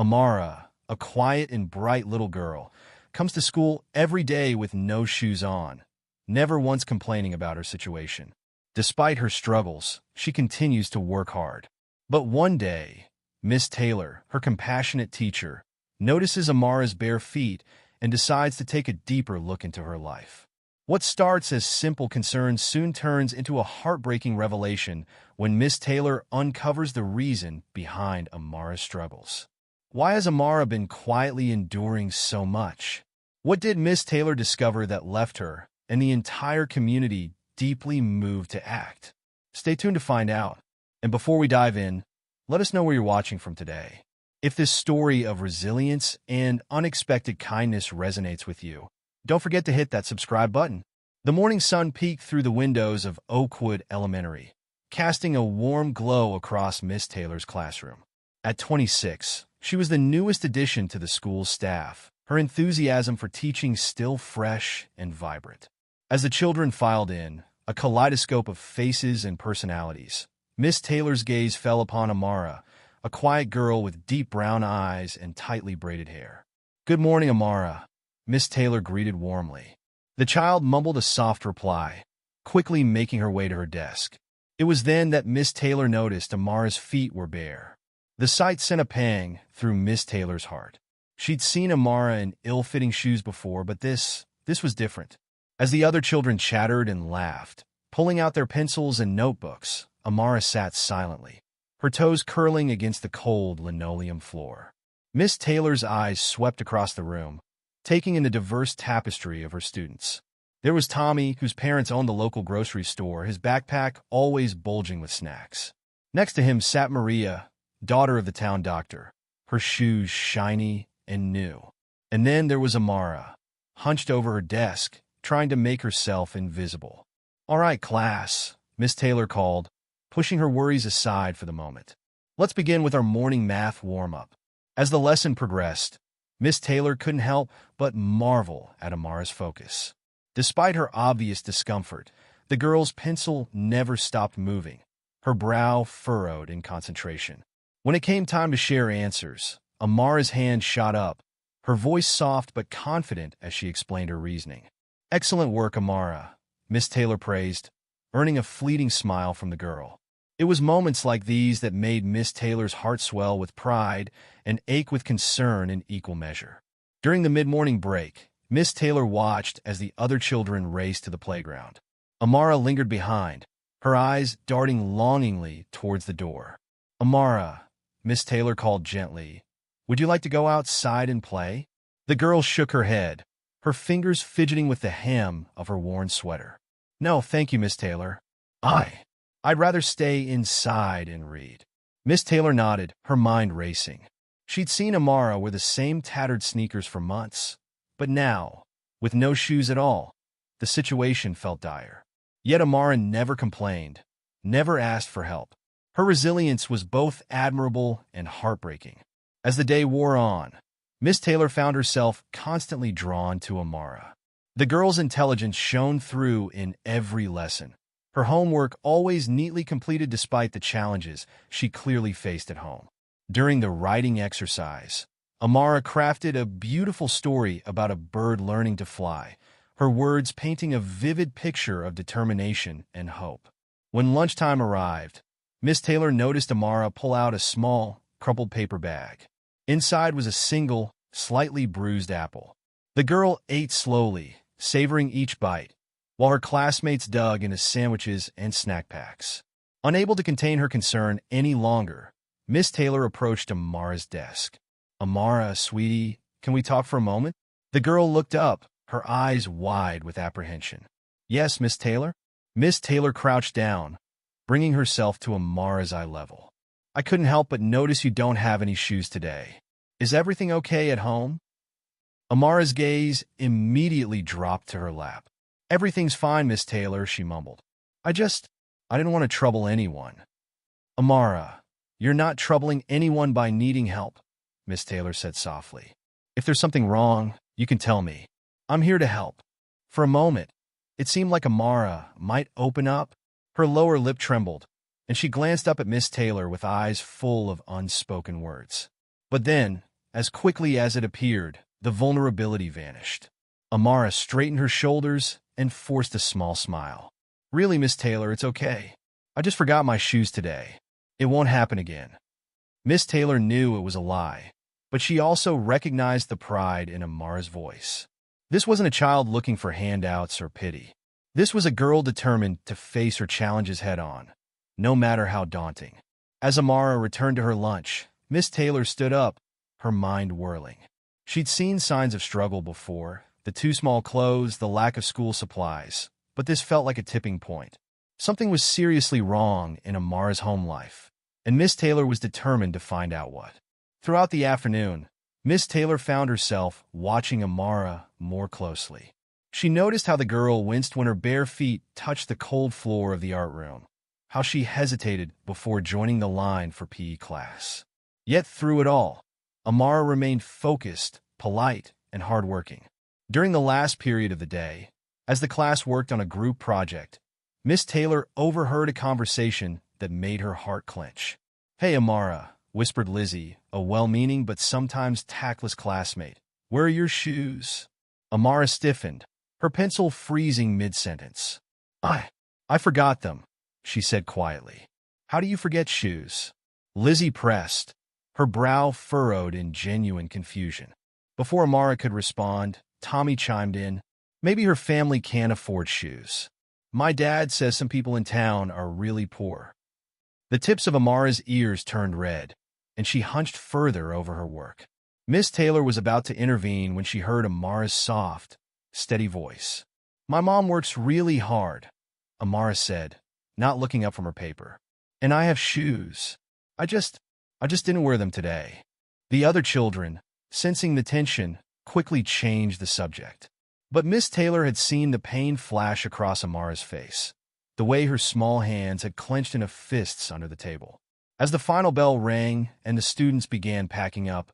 Amara, a quiet and bright little girl, comes to school every day with no shoes on, never once complaining about her situation. Despite her struggles, she continues to work hard. But one day, Miss Taylor, her compassionate teacher, notices Amara's bare feet and decides to take a deeper look into her life. What starts as simple concern soon turns into a heartbreaking revelation when Miss Taylor uncovers the reason behind Amara's struggles. Why has Amara been quietly enduring so much? What did Miss Taylor discover that left her and the entire community deeply moved to act? Stay tuned to find out. And before we dive in, let us know where you're watching from today. If this story of resilience and unexpected kindness resonates with you, don't forget to hit that subscribe button. The morning sun peeked through the windows of Oakwood Elementary, casting a warm glow across Miss Taylor's classroom. At 26, she was the newest addition to the school's staff, her enthusiasm for teaching still fresh and vibrant. As the children filed in, a kaleidoscope of faces and personalities, Miss Taylor's gaze fell upon Amara, a quiet girl with deep brown eyes and tightly braided hair. "Good morning, Amara," Miss Taylor greeted warmly. The child mumbled a soft reply, quickly making her way to her desk. It was then that Miss Taylor noticed Amara's feet were bare. The sight sent a pang through Miss Taylor's heart. She'd seen Amara in ill-fitting shoes before, but this was different. As the other children chattered and laughed, pulling out their pencils and notebooks, Amara sat silently, her toes curling against the cold linoleum floor. Miss Taylor's eyes swept across the room, taking in the diverse tapestry of her students. There was Tommy, whose parents owned the local grocery store, his backpack always bulging with snacks. Next to him sat Maria, daughter of the town doctor, her shoes shiny and new. And then there was Amara, hunched over her desk, trying to make herself invisible. "All right, class," Miss Taylor called, pushing her worries aside for the moment. "Let's begin with our morning math warm-up." As the lesson progressed, Miss Taylor couldn't help but marvel at Amara's focus. Despite her obvious discomfort, the girl's pencil never stopped moving, her brow furrowed in concentration. When it came time to share answers, Amara's hand shot up, her voice soft but confident as she explained her reasoning. "Excellent work, Amara," Miss Taylor praised, earning a fleeting smile from the girl. It was moments like these that made Miss Taylor's heart swell with pride and ache with concern in equal measure. During the mid-morning break, Miss Taylor watched as the other children raced to the playground. Amara lingered behind, her eyes darting longingly towards the door. "Amara," Miss Taylor called gently, "would you like to go outside and play?" The girl shook her head, her fingers fidgeting with the hem of her worn sweater. "No, thank you, Miss Taylor. I'd rather stay inside and read." Miss Taylor nodded, her mind racing. She'd seen Amara wear the same tattered sneakers for months, but now, with no shoes at all, the situation felt dire. Yet Amara never complained, never asked for help. Her resilience was both admirable and heartbreaking. As the day wore on, Miss Taylor found herself constantly drawn to Amara. The girl's intelligence shone through in every lesson, her homework always neatly completed despite the challenges she clearly faced at home. During the writing exercise, Amara crafted a beautiful story about a bird learning to fly, her words painting a vivid picture of determination and hope. When lunchtime arrived, Miss Taylor noticed Amara pull out a small, crumpled paper bag. Inside was a single, slightly bruised apple. The girl ate slowly, savoring each bite, while her classmates dug into sandwiches and snack packs. Unable to contain her concern any longer, Miss Taylor approached Amara's desk. "Amara, sweetie, can we talk for a moment?" The girl looked up, her eyes wide with apprehension. "Yes, Miss Taylor?" Miss Taylor crouched down, bringing herself to Amara's eye level. "I couldn't help but notice you don't have any shoes today. Is everything okay at home?" Amara's gaze immediately dropped to her lap. "Everything's fine, Miss Taylor," she mumbled. I didn't want to trouble anyone." "Amara, you're not troubling anyone by needing help," Miss Taylor said softly. "If there's something wrong, you can tell me. I'm here to help." For a moment, it seemed like Amara might open up. Her lower lip trembled, and she glanced up at Miss Taylor with eyes full of unspoken words. But then, as quickly as it appeared, the vulnerability vanished. Amara straightened her shoulders and forced a small smile. Really, Miss Taylor, it's okay. I just forgot my shoes today. It won't happen again. Miss Taylor knew it was a lie, but she also recognized the pride in Amara's voice. This wasn't a child looking for handouts or pity. This was a girl determined to face her challenges head-on, no matter how daunting. As Amara returned to her lunch, Miss Taylor stood up, her mind whirling. She'd seen signs of struggle before, the too small clothes, the lack of school supplies, but this felt like a tipping point. Something was seriously wrong in Amara's home life, and Miss Taylor was determined to find out what. Throughout the afternoon, Miss Taylor found herself watching Amara more closely. She noticed how the girl winced when her bare feet touched the cold floor of the art room, how she hesitated before joining the line for PE class. Yet through it all, Amara remained focused, polite, and hardworking. During the last period of the day, as the class worked on a group project, Miss Taylor overheard a conversation that made her heart clench. "Hey, Amara," whispered Lizzie, a well-meaning but sometimes tactless classmate. "Where are your shoes?" Amara stiffened, her pencil freezing mid-sentence. I forgot them," she said quietly. "How do you forget shoes?" Lizzie pressed, her brow furrowed in genuine confusion. Before Amara could respond, Tommy chimed in. "Maybe her family can't afford shoes. My dad says some people in town are really poor." The tips of Amara's ears turned red, and she hunched further over her work. Miss Taylor was about to intervene when she heard Amara's soft, steady voice. "My mom works really hard," Amara said, not looking up from her paper. "And I have shoes. I just didn't wear them today." The other children, sensing the tension, quickly changed the subject. But Miss Taylor had seen the pain flash across Amara's face, the way her small hands had clenched into fists under the table. As the final bell rang and the students began packing up,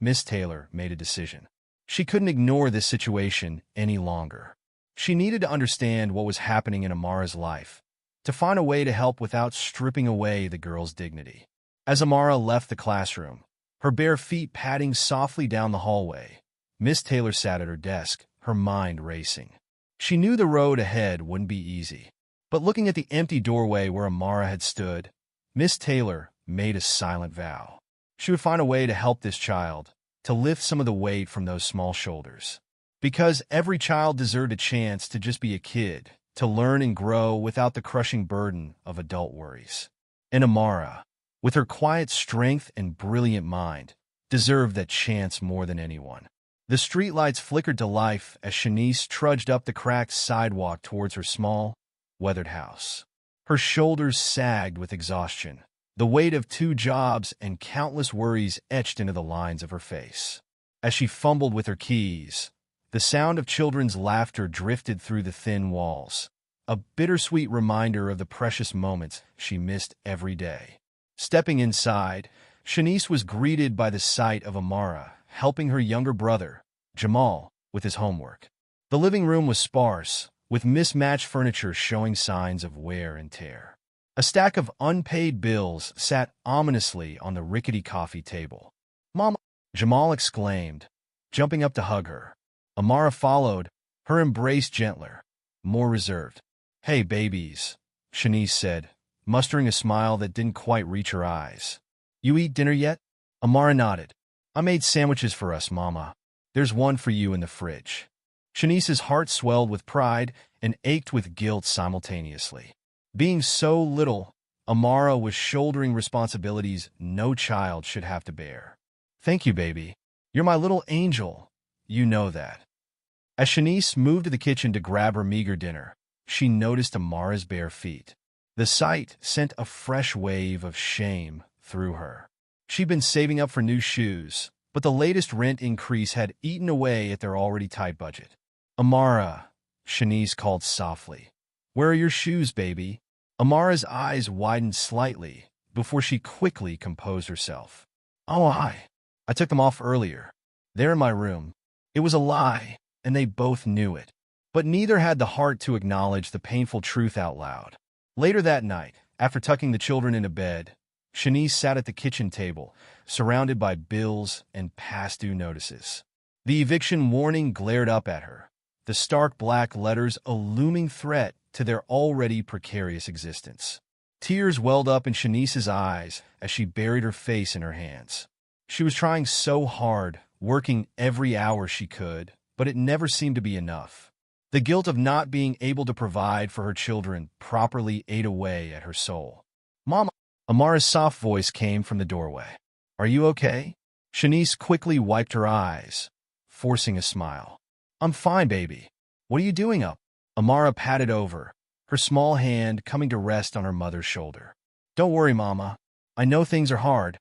Miss Taylor made a decision. She couldn't ignore this situation any longer. She needed to understand what was happening in Amara's life, to find a way to help without stripping away the girl's dignity. As Amara left the classroom, her bare feet padding softly down the hallway, Miss Taylor sat at her desk, her mind racing. She knew the road ahead wouldn't be easy, but looking at the empty doorway where Amara had stood, Miss Taylor made a silent vow. She would find a way to help this child, to lift some of the weight from those small shoulders. Because every child deserved a chance to just be a kid, to learn and grow without the crushing burden of adult worries. And Amara, with her quiet strength and brilliant mind, deserved that chance more than anyone. The streetlights flickered to life as Shanice trudged up the cracked sidewalk towards her small, weathered house. Her shoulders sagged with exhaustion, the weight of 2 jobs and countless worries etched into the lines of her face. As she fumbled with her keys, the sound of children's laughter drifted through the thin walls, a bittersweet reminder of the precious moments she missed every day. Stepping inside, Shanice was greeted by the sight of Amara helping her younger brother, Jamal, with his homework. The living room was sparse, with mismatched furniture showing signs of wear and tear. A stack of unpaid bills sat ominously on the rickety coffee table. "Mama!" Jamal exclaimed, jumping up to hug her. Amara followed, her embrace gentler, more reserved. "Hey, babies," Shanice said, mustering a smile that didn't quite reach her eyes. "You eat dinner yet?" Amara nodded. "I made sandwiches for us, Mama. There's one for you in the fridge." Shanice's heart swelled with pride and ached with guilt simultaneously. Being so little, Amara was shouldering responsibilities no child should have to bear. "Thank you, baby. You're my little angel. You know that." As Shanice moved to the kitchen to grab her meager dinner, she noticed Amara's bare feet. The sight sent a fresh wave of shame through her. She'd been saving up for new shoes, but the latest rent increase had eaten away at their already tight budget. "Amara," Shanice called softly. "Where are your shoes, baby?" Amara's eyes widened slightly before she quickly composed herself. "Oh, I took them off earlier. They're in my room." It was a lie, and they both knew it. But neither had the heart to acknowledge the painful truth out loud. Later that night, after tucking the children into bed, Shanice sat at the kitchen table, surrounded by bills and past-due notices. The eviction warning glared up at her, the stark black letters a looming threat to their already precarious existence. Tears welled up in Shanice's eyes as she buried her face in her hands. She was trying so hard, working every hour she could, but it never seemed to be enough. The guilt of not being able to provide for her children properly ate away at her soul. "Mama," Amara's soft voice came from the doorway. "Are you okay?" Shanice quickly wiped her eyes, forcing a smile. "I'm fine, baby. What are you doing up?" Amara patted over, her small hand coming to rest on her mother's shoulder. "Don't worry, Mama. I know things are hard,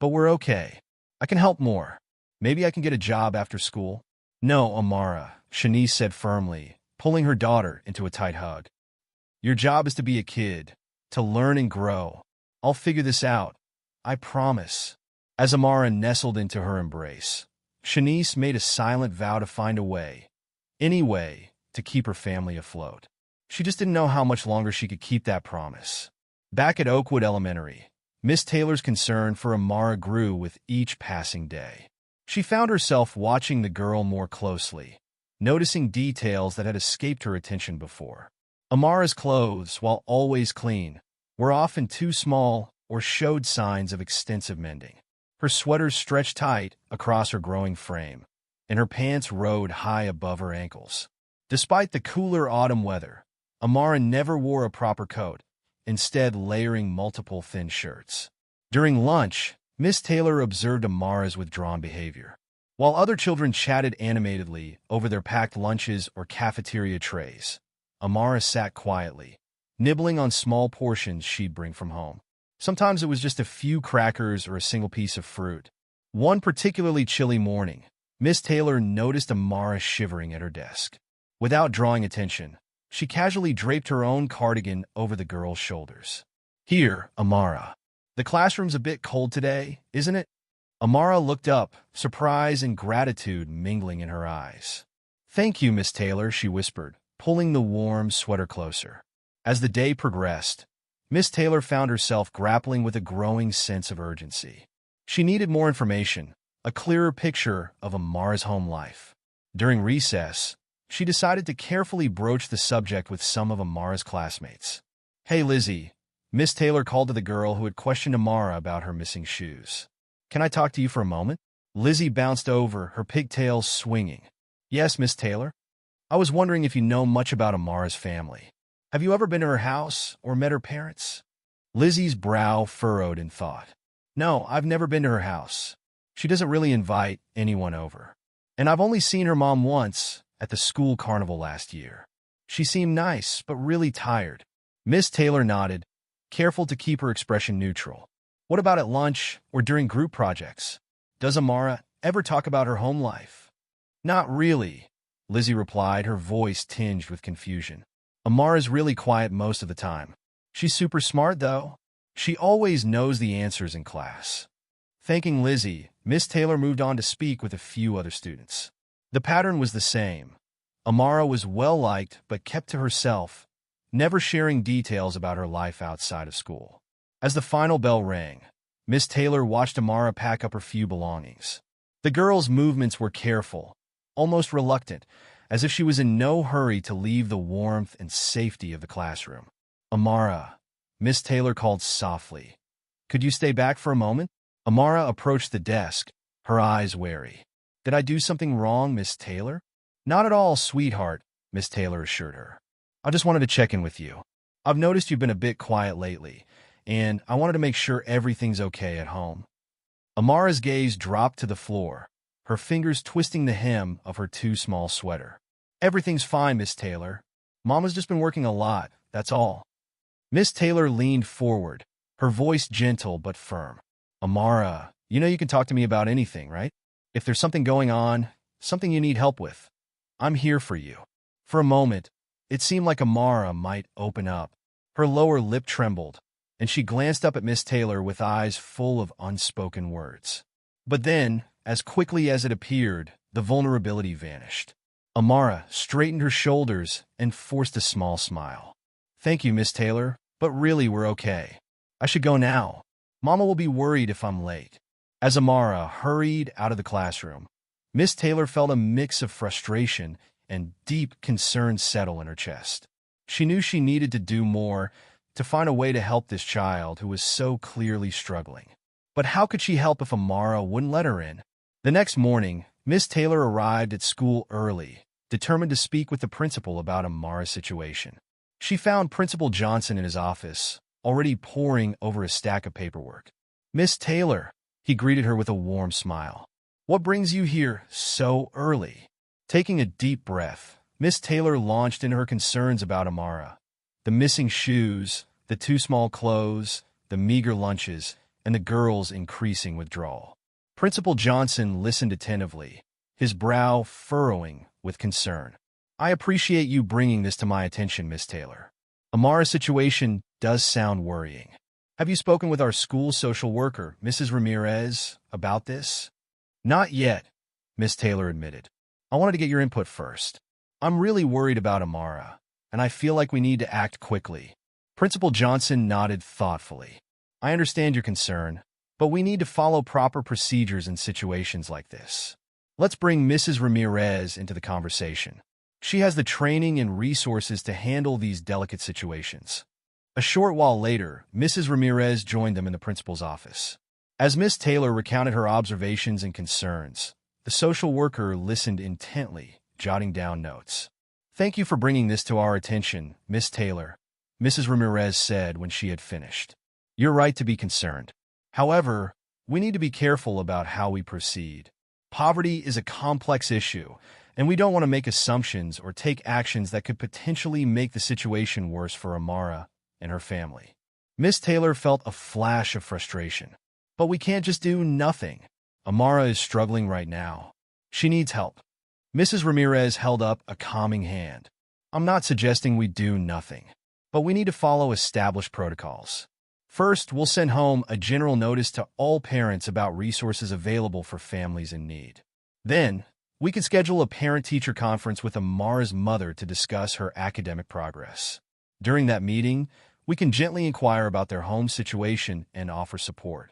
but we're okay. I can help more. Maybe I can get a job after school." "No, Amara," Shanice said firmly, pulling her daughter into a tight hug. "Your job is to be a kid, to learn and grow. I'll figure this out. I promise." As Amara nestled into her embrace, Shanice made a silent vow to find a way, any way, to keep her family afloat. She just didn't know how much longer she could keep that promise. Back at Oakwood Elementary, Miss Taylor's concern for Amara grew with each passing day. She found herself watching the girl more closely, noticing details that had escaped her attention before. Amara's clothes, while always clean, were often too small or showed signs of extensive mending. Her sweaters stretched tight across her growing frame, and her pants rode high above her ankles. Despite the cooler autumn weather, Amara never wore a proper coat, instead layering multiple thin shirts. During lunch, Miss Taylor observed Amara's withdrawn behavior. While other children chatted animatedly over their packed lunches or cafeteria trays, Amara sat quietly, nibbling on small portions she'd bring from home. Sometimes it was just a few crackers or a single piece of fruit. One particularly chilly morning, Miss Taylor noticed Amara shivering at her desk. Without drawing attention, she casually draped her own cardigan over the girl's shoulders. "Here, Amara. The classroom's a bit cold today, isn't it?" Amara looked up, surprise and gratitude mingling in her eyes. "Thank you, Miss Taylor," she whispered, pulling the warm sweater closer. As the day progressed, Miss Taylor found herself grappling with a growing sense of urgency. She needed more information, a clearer picture of Amara's home life. During recess, she decided to carefully broach the subject with some of Amara's classmates. "Hey, Lizzie," Miss Taylor called to the girl who had questioned Amara about her missing shoes. "Can I talk to you for a moment?" Lizzie bounced over, her pigtails swinging. "Yes, Miss Taylor. I was wondering if you know much about Amara's family. Have you ever been to her house or met her parents?" Lizzie's brow furrowed in thought. "No, I've never been to her house. She doesn't really invite anyone over. And I've only seen her mom once, at the school carnival last year. She seemed nice, but really tired." Miss Taylor nodded, careful to keep her expression neutral. "What about at lunch or during group projects? Does Amara ever talk about her home life?" "Not really," Lizzie replied, her voice tinged with confusion. "Amara's really quiet most of the time. She's super smart, though. She always knows the answers in class." Thanking Lizzie, Miss Taylor moved on to speak with a few other students. The pattern was the same. Amara was well-liked but kept to herself, never sharing details about her life outside of school. As the final bell rang, Miss Taylor watched Amara pack up her few belongings. The girl's movements were careful, almost reluctant, as if she was in no hurry to leave the warmth and safety of the classroom. "Amara," Miss Taylor called softly. "Could you stay back for a moment?" Amara approached the desk, her eyes wary. "Did I do something wrong, Miss Taylor?" "Not at all, sweetheart," Miss Taylor assured her. "I just wanted to check in with you. I've noticed you've been a bit quiet lately, and I wanted to make sure everything's okay at home." Amara's gaze dropped to the floor, her fingers twisting the hem of her too small sweater. "Everything's fine, Miss Taylor. Mama's just been working a lot, that's all." Miss Taylor leaned forward, her voice gentle but firm. "Amara, you know you can talk to me about anything, right? If there's something going on, something you need help with, I'm here for you." For a moment, it seemed like Amara might open up. Her lower lip trembled, and she glanced up at Miss Taylor with eyes full of unspoken words. But then, as quickly as it appeared, the vulnerability vanished. Amara straightened her shoulders and forced a small smile. "Thank you, Miss Taylor, but really we're okay. I should go now." Mama will be worried if I'm late. As Amara hurried out of the classroom, Miss Taylor felt a mix of frustration and deep concern settle in her chest. She knew she needed to do more to find a way to help this child who was so clearly struggling. But how could she help if Amara wouldn't let her in? The next morning, Miss Taylor arrived at school early, determined to speak with the principal about Amara's situation. She found Principal Johnson in his office, already poring over a stack of paperwork. "Miss Taylor," he greeted her with a warm smile. "What brings you here so early?" Taking a deep breath, Miss Taylor launched into her concerns about Amara. The missing shoes, the too small clothes, the meager lunches, and the girl's increasing withdrawal. Principal Johnson listened attentively, his brow furrowing with concern. "I appreciate you bringing this to my attention, Miss Taylor. Amara's situation does sound worrying. Have you spoken with our school social worker, Mrs. Ramirez, about this?" "Not yet," Miss Taylor admitted. "I wanted to get your input first. I'm really worried about Amara, and I feel like we need to act quickly." Principal Johnson nodded thoughtfully. "I understand your concern, but we need to follow proper procedures in situations like this. Let's bring Mrs. Ramirez into the conversation. She has the training and resources to handle these delicate situations." A short while later, Mrs. Ramirez joined them in the principal's office. As Miss Taylor recounted her observations and concerns, the social worker listened intently, jotting down notes. "Thank you for bringing this to our attention, Miss Taylor," Mrs. Ramirez said when she had finished. "You're right to be concerned. However, we need to be careful about how we proceed. Poverty is a complex issue, and we don't want to make assumptions or take actions that could potentially make the situation worse for Amara and her family." Miss Taylor felt a flash of frustration. "But we can't just do nothing. Amara is struggling right now. She needs help." Mrs. Ramirez held up a calming hand. "I'm not suggesting we do nothing, but we need to follow established protocols. First, we'll send home a general notice to all parents about resources available for families in need. Then, we can schedule a parent-teacher conference with Amara's mother to discuss her academic progress. During that meeting, we can gently inquire about their home situation and offer support."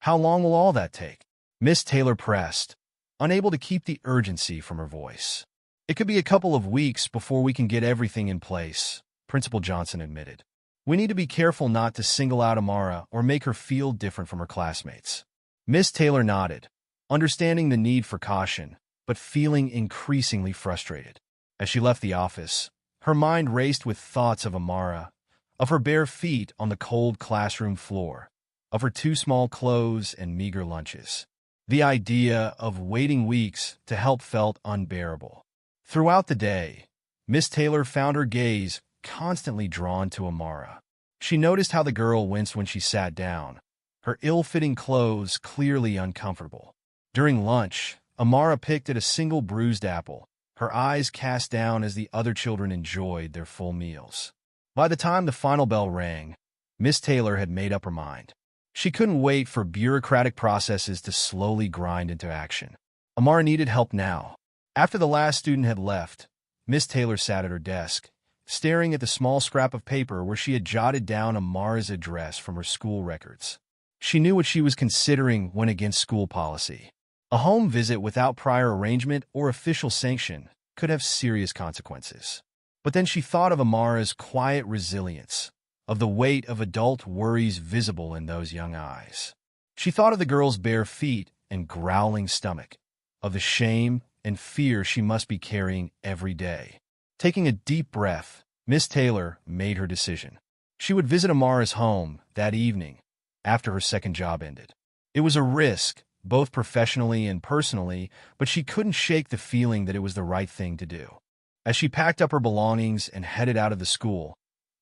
"How long will all that take?" Miss Taylor pressed, unable to keep the urgency from her voice. "It could be a couple of weeks before we can get everything in place," Principal Johnson admitted. "We need to be careful not to single out Amara or make her feel different from her classmates." Miss Taylor nodded, understanding the need for caution, but feeling increasingly frustrated. As she left the office, her mind raced with thoughts of Amara, of her bare feet on the cold classroom floor, of her too small clothes and meager lunches. The idea of waiting weeks to help felt unbearable. Throughout the day, Miss Taylor found her gaze constantly drawn to Amara. She noticed how the girl winced when she sat down, her ill-fitting clothes clearly uncomfortable. During lunch, Amara picked at a single bruised apple, her eyes cast down as the other children enjoyed their full meals. By the time the final bell rang, Miss Taylor had made up her mind. She couldn't wait for bureaucratic processes to slowly grind into action. Amara needed help now. After the last student had left, Miss Taylor sat at her desk, staring at the small scrap of paper where she had jotted down Amara's address from her school records. She knew what she was considering went against school policy. A home visit without prior arrangement or official sanction could have serious consequences. But then she thought of Amara's quiet resilience, of the weight of adult worries visible in those young eyes. She thought of the girl's bare feet and growling stomach, of the shame and fear she must be carrying every day. Taking a deep breath, Miss Taylor made her decision. She would visit Amara's home that evening, after her second job ended. It was a risk, both professionally and personally, but she couldn't shake the feeling that it was the right thing to do. As she packed up her belongings and headed out of the school,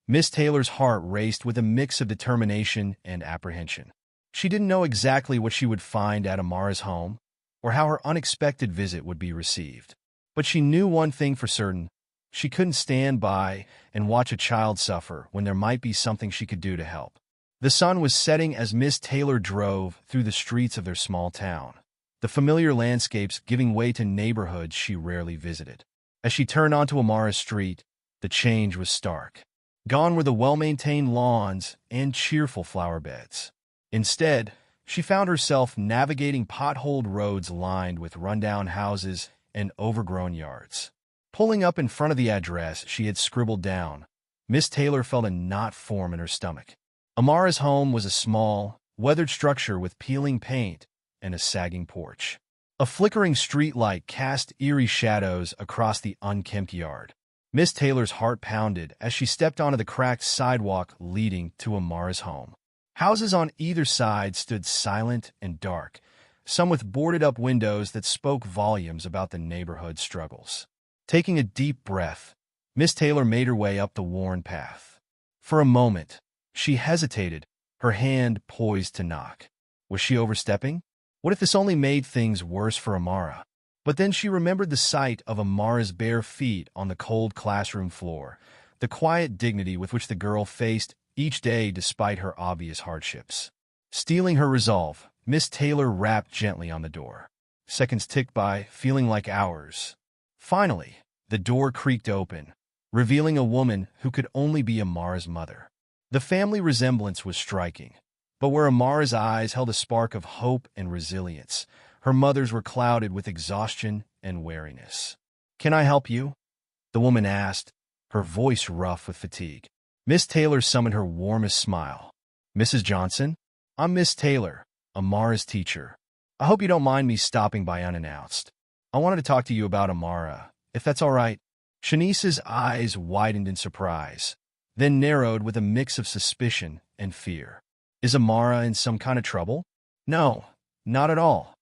Miss Taylor's heart raced with a mix of determination and apprehension. She didn't know exactly what she would find at Amara's home, or how her unexpected visit would be received. But she knew one thing for certain: she couldn't stand by and watch a child suffer when there might be something she could do to help. The sun was setting as Miss Taylor drove through the streets of their small town, the familiar landscapes giving way to neighborhoods she rarely visited. As she turned onto Amara's street, the change was stark. Gone were the well-maintained lawns and cheerful flower beds. Instead, she found herself navigating potholed roads lined with rundown houses and overgrown yards. Pulling up in front of the address she had scribbled down, Miss Taylor felt a knot form in her stomach. Amara's home was a small, weathered structure with peeling paint and a sagging porch. A flickering streetlight cast eerie shadows across the unkempt yard. Miss Taylor's heart pounded as she stepped onto the cracked sidewalk leading to Amara's home. Houses on either side stood silent and dark, some with boarded-up windows that spoke volumes about the neighborhood's struggles. Taking a deep breath, Miss Taylor made her way up the worn path. For a moment, she hesitated, her hand poised to knock. Was she overstepping? What if this only made things worse for Amara? But then she remembered the sight of Amara's bare feet on the cold classroom floor, the quiet dignity with which the girl faced each day despite her obvious hardships. Steeling her resolve, Miss Taylor rapped gently on the door. Seconds ticked by, feeling like hours. Finally, the door creaked open, revealing a woman who could only be Amara's mother. The family resemblance was striking, but where Amara's eyes held a spark of hope and resilience, her mother's were clouded with exhaustion and weariness. "Can I help you?" the woman asked, her voice rough with fatigue. Miss Taylor summoned her warmest smile. "Mrs. Johnson? I'm Miss Taylor, Amara's teacher. I hope you don't mind me stopping by unannounced. I wanted to talk to you about Amara, if that's all right." Shanice's eyes widened in surprise, then narrowed with a mix of suspicion and fear. "Is Amara in some kind of trouble?" "No, not at all,"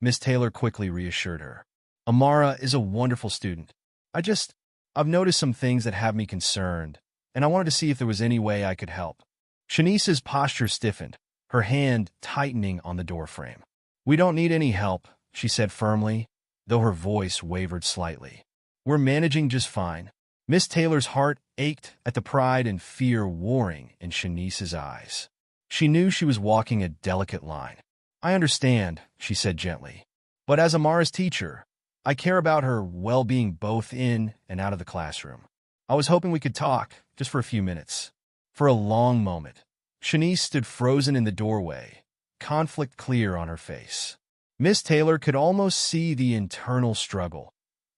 Miss Taylor quickly reassured her. "Amara is a wonderful student. I've noticed some things that have me concerned, and I wanted to see if there was any way I could help." Shanice's posture stiffened, her hand tightening on the doorframe. "We don't need any help," she said firmly, though her voice wavered slightly. "We're managing just fine." Miss Taylor's heart ached at the pride and fear warring in Shanice's eyes. She knew she was walking a delicate line. "I understand," she said gently. "But as Amara's teacher, I care about her well-being both in and out of the classroom. I was hoping we could talk, just for a few minutes." For a long moment, Shanice stood frozen in the doorway, conflict clear on her face. Miss Taylor could almost see the internal struggle,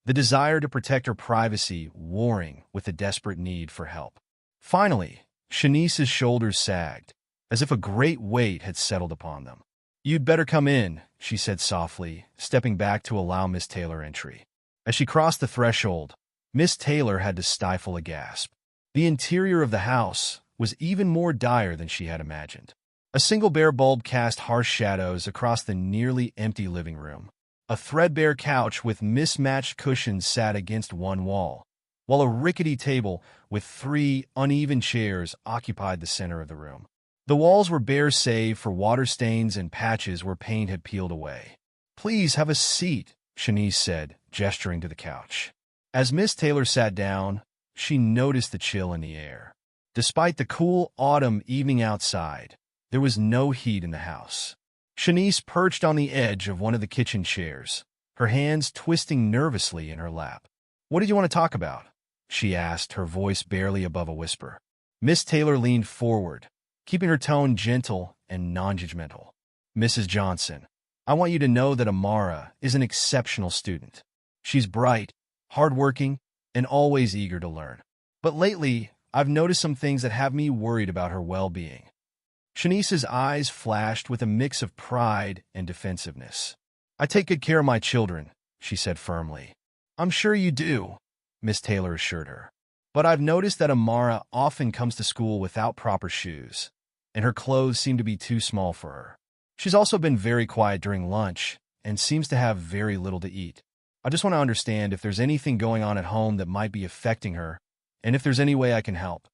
the desire to protect her privacy warring with the desperate need for help. Finally, Shanice's shoulders sagged, as if a great weight had settled upon them. "You'd better come in," she said softly, stepping back to allow Miss Taylor entry. As she crossed the threshold, Miss Taylor had to stifle a gasp. The interior of the house was even more dire than she had imagined. A single bare bulb cast harsh shadows across the nearly empty living room. A threadbare couch with mismatched cushions sat against one wall, while a rickety table with 3 uneven chairs occupied the center of the room. The walls were bare save for water stains and patches where paint had peeled away. "Please have a seat," Shanice said, gesturing to the couch. As Miss Taylor sat down, she noticed the chill in the air. Despite the cool autumn evening outside, there was no heat in the house. Shanice perched on the edge of one of the kitchen chairs, her hands twisting nervously in her lap. "What did you want to talk about?" she asked, her voice barely above a whisper. Miss Taylor leaned forward, keeping her tone gentle and non-judgmental. "Mrs. Johnson, I want you to know that Amara is an exceptional student. She's bright, hardworking, and always eager to learn. But lately, I've noticed some things that have me worried about her well-being." Shanice's eyes flashed with a mix of pride and defensiveness. "I take good care of my children," she said firmly. "I'm sure you do," Miss Taylor assured her. "But I've noticed that Amara often comes to school without proper shoes, and her clothes seem to be too small for her. She's also been very quiet during lunch and seems to have very little to eat. I just want to understand if there's anything going on at home that might be affecting her, and if there's any way I can help."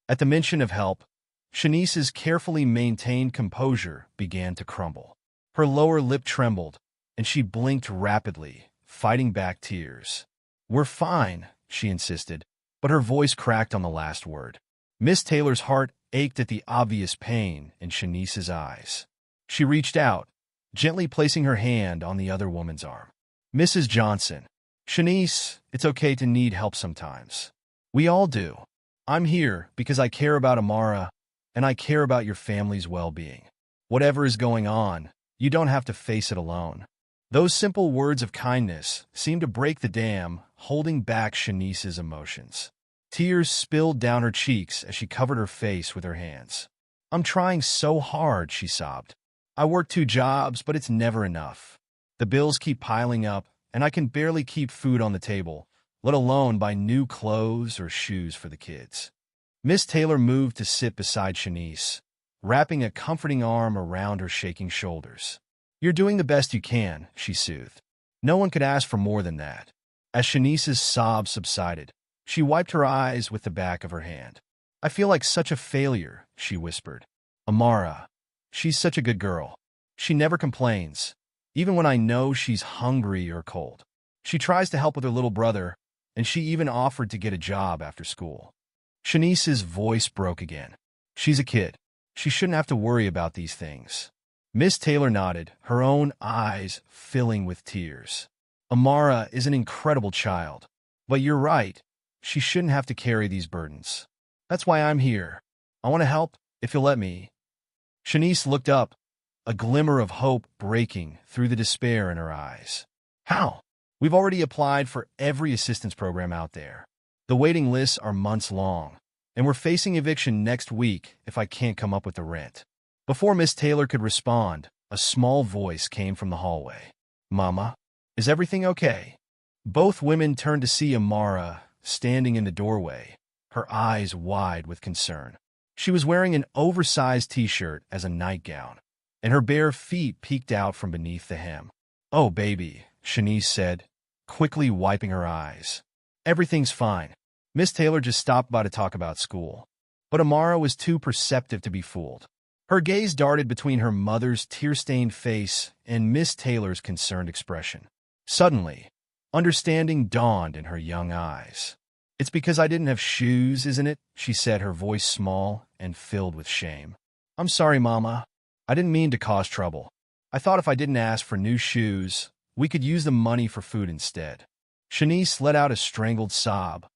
At the mention of help, Shanice's carefully maintained composure began to crumble. Her lower lip trembled, and she blinked rapidly, fighting back tears. "We're fine," she insisted, but her voice cracked on the last word. Miss Taylor's heart ached at the obvious pain in Shanice's eyes. She reached out, gently placing her hand on the other woman's arm. "Mrs. Johnson, Shanice, it's okay to need help sometimes. We all do. I'm here because I care about Amara, and I care about your family's well-being." Whatever is going on, you don't have to face it alone. Those simple words of kindness seemed to break the dam, holding back Shanice's emotions. Tears spilled down her cheeks as she covered her face with her hands. "I'm trying so hard," she sobbed. "I work 2 jobs, but it's never enough. The bills keep piling up, and I can barely keep food on the table, let alone buy new clothes or shoes for the kids." Miss Taylor moved to sit beside Shanice, wrapping a comforting arm around her shaking shoulders. "You're doing the best you can," she soothed. "No one could ask for more than that." As Shanice's sobs subsided, she wiped her eyes with the back of her hand. "I feel like such a failure," she whispered. "Amara, she's such a good girl. She never complains, even when I know she's hungry or cold. She tries to help with her little brother, and she even offered to get a job after school." Shanice's voice broke again. "She's a kid. She shouldn't have to worry about these things." Miss Taylor nodded, her own eyes filling with tears. "Amara is an incredible child, but you're right. She shouldn't have to carry these burdens. That's why I'm here. I want to help, if you'll let me." Shanice looked up, a glimmer of hope breaking through the despair in her eyes. "How?" "We've already applied for every assistance program out there. The waiting lists are months long, and we're facing eviction next week if I can't come up with the rent." Before Miss Taylor could respond, a small voice came from the hallway. "Mama, is everything okay?" Both women turned to see Amara standing in the doorway, her eyes wide with concern. She was wearing an oversized t-shirt as a nightgown, and her bare feet peeked out from beneath the hem. "Oh, baby," Shanice said, quickly wiping her eyes. "Everything's fine. Miss Taylor just stopped by to talk about school." But Amara was too perceptive to be fooled. Her gaze darted between her mother's tear-stained face and Miss Taylor's concerned expression. Suddenly, understanding dawned in her young eyes. "It's because I didn't have shoes, isn't it?" she said, her voice small and filled with shame. "I'm sorry, Mama. I didn't mean to cause trouble. I thought if I didn't ask for new shoes, we could use the money for food instead." Shanice let out a strangled sob,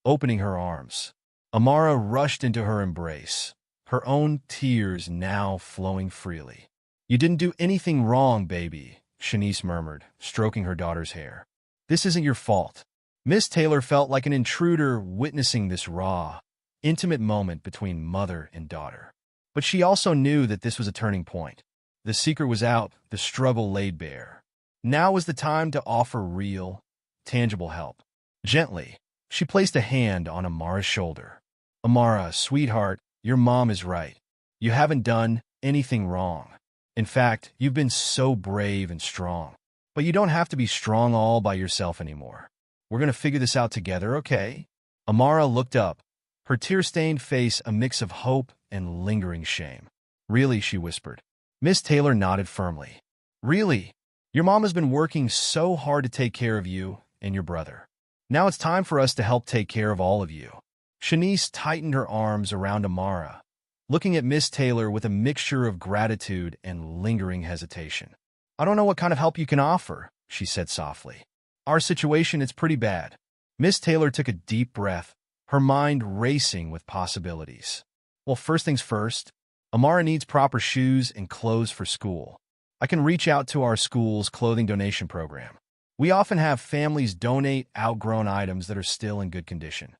opening her arms. Amara rushed into her embrace, her own tears now flowing freely. "You didn't do anything wrong, baby," Shanice murmured, stroking her daughter's hair. "This isn't your fault." Miss Taylor felt like an intruder witnessing this raw, intimate moment between mother and daughter. But she also knew that this was a turning point. The secret was out, the struggle laid bare. Now was the time to offer real, tangible help. Gently, she placed a hand on Amara's shoulder. "Amara, sweetheart, your mom is right. You haven't done anything wrong. In fact, you've been so brave and strong. But you don't have to be strong all by yourself anymore. We're going to figure this out together, okay?" Amara looked up, her tear-stained face a mix of hope and lingering shame. "Really?" she whispered. Miss Taylor nodded firmly. "Really? Your mom has been working so hard to take care of you and your brother. Now it's time for us to help take care of all of you." Shanice tightened her arms around Amara, looking at Miss Taylor with a mixture of gratitude and lingering hesitation. "I don't know what kind of help you can offer," she said softly. "Our situation is pretty bad." Miss Taylor took a deep breath, her mind racing with possibilities. "Well, first things first, Amara needs proper shoes and clothes for school. I can reach out to our school's clothing donation program. We often have families donate outgrown items that are still in good condition."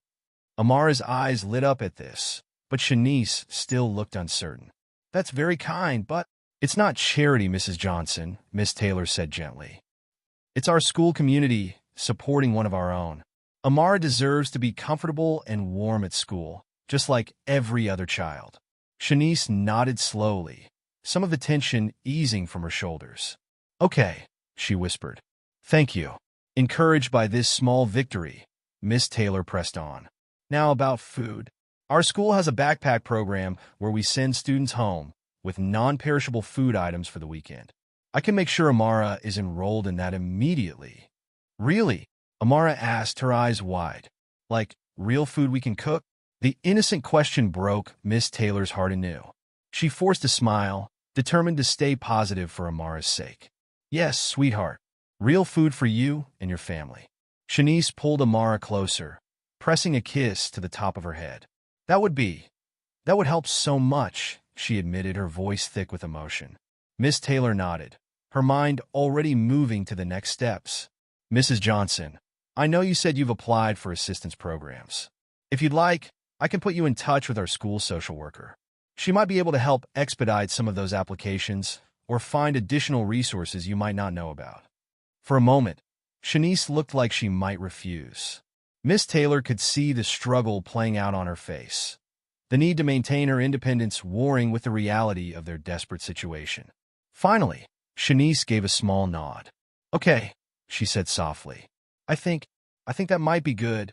Amara's eyes lit up at this, but Shanice still looked uncertain. "That's very kind, but—" "It's not charity, Mrs. Johnson," Miss Taylor said gently. "It's our school community supporting one of our own. Amara deserves to be comfortable and warm at school, just like every other child." Shanice nodded slowly, some of the tension easing from her shoulders. "Okay," she whispered. "Thank you." Encouraged by this small victory, Miss Taylor pressed on. "Now about food. Our school has a backpack program where we send students home with non-perishable food items for the weekend. I can make sure Amara is enrolled in that immediately." "Really?" Amara asked, her eyes wide. "Like, real food we can cook?" The innocent question broke Miss Taylor's heart anew. She forced a smile, determined to stay positive for Amara's sake. "Yes, sweetheart. Real food for you and your family." Shanice pulled Amara closer, pressing a kiss to the top of her head. That would help so much," she admitted, her voice thick with emotion. Miss Taylor nodded, her mind already moving to the next steps. Mrs. Johnson, I know you said you've applied for assistance programs. If you'd like, I can put you in touch with our school social worker. She might be able to help expedite some of those applications or find additional resources you might not know about. For a moment, Shanice looked like she might refuse. Miss Taylor could see the struggle playing out on her face, the need to maintain her independence warring with the reality of their desperate situation. Finally, Shanice gave a small nod. Okay, she said softly. I think that might be good.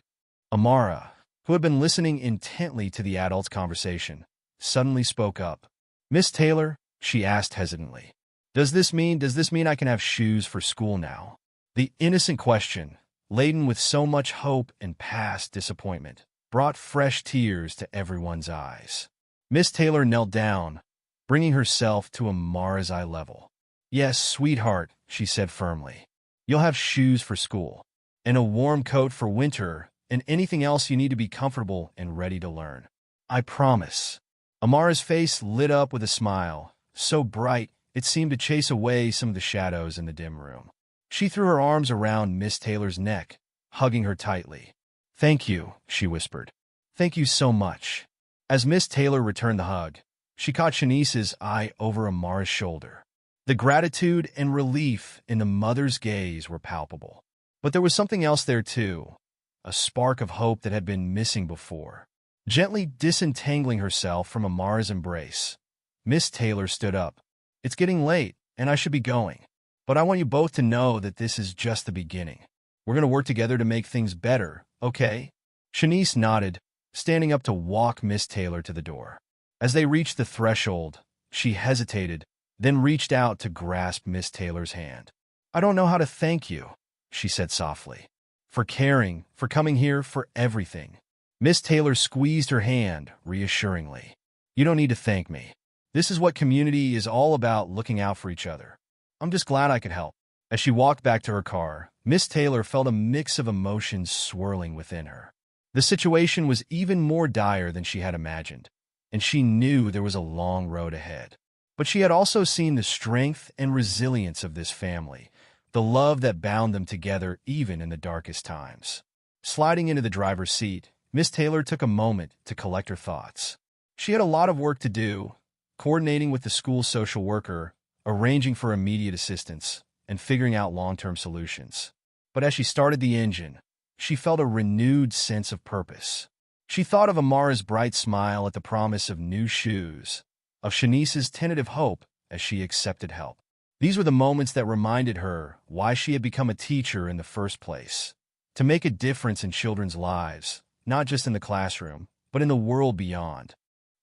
Amara, who had been listening intently to the adults' conversation, suddenly spoke up. Miss Taylor, she asked hesitantly, does this mean I can have shoes for school now? The innocent question, laden with so much hope and past disappointment, brought fresh tears to everyone's eyes. Miss Taylor knelt down, bringing herself to Amara's eye level. Yes, sweetheart, she said firmly. You'll have shoes for school, and a warm coat for winter, and anything else you need to be comfortable and ready to learn. I promise. Amara's face lit up with a smile, so bright it seemed to chase away some of the shadows in the dim room. She threw her arms around Miss Taylor's neck, hugging her tightly. Thank you, she whispered. Thank you so much. As Miss Taylor returned the hug, she caught Shanice's eye over Amara's shoulder. The gratitude and relief in the mother's gaze were palpable. But there was something else there too, a spark of hope that had been missing before. Gently disentangling herself from Amara's embrace, Miss Taylor stood up. It's getting late, and I should be going. But I want you both to know that this is just the beginning. We're going to work together to make things better, okay? Shanice nodded, standing up to walk Miss Taylor to the door. As they reached the threshold, she hesitated, then reached out to grasp Miss Taylor's hand. I don't know how to thank you, she said softly. For caring, for coming here, for everything. Miss Taylor squeezed her hand reassuringly. You don't need to thank me. This is what community is all about, looking out for each other. I'm just glad I could help. As she walked back to her car, Miss Taylor felt a mix of emotions swirling within her. The situation was even more dire than she had imagined, and she knew there was a long road ahead. But she had also seen the strength and resilience of this family, the love that bound them together even in the darkest times. Sliding into the driver's seat, Miss Taylor took a moment to collect her thoughts. She had a lot of work to do, coordinating with the school social worker, arranging for immediate assistance, and figuring out long-term solutions. But as she started the engine, she felt a renewed sense of purpose. She thought of Amara's bright smile at the promise of new shoes, of Shanice's tentative hope as she accepted help. These were the moments that reminded her why she had become a teacher in the first place, to make a difference in children's lives, not just in the classroom, but in the world beyond.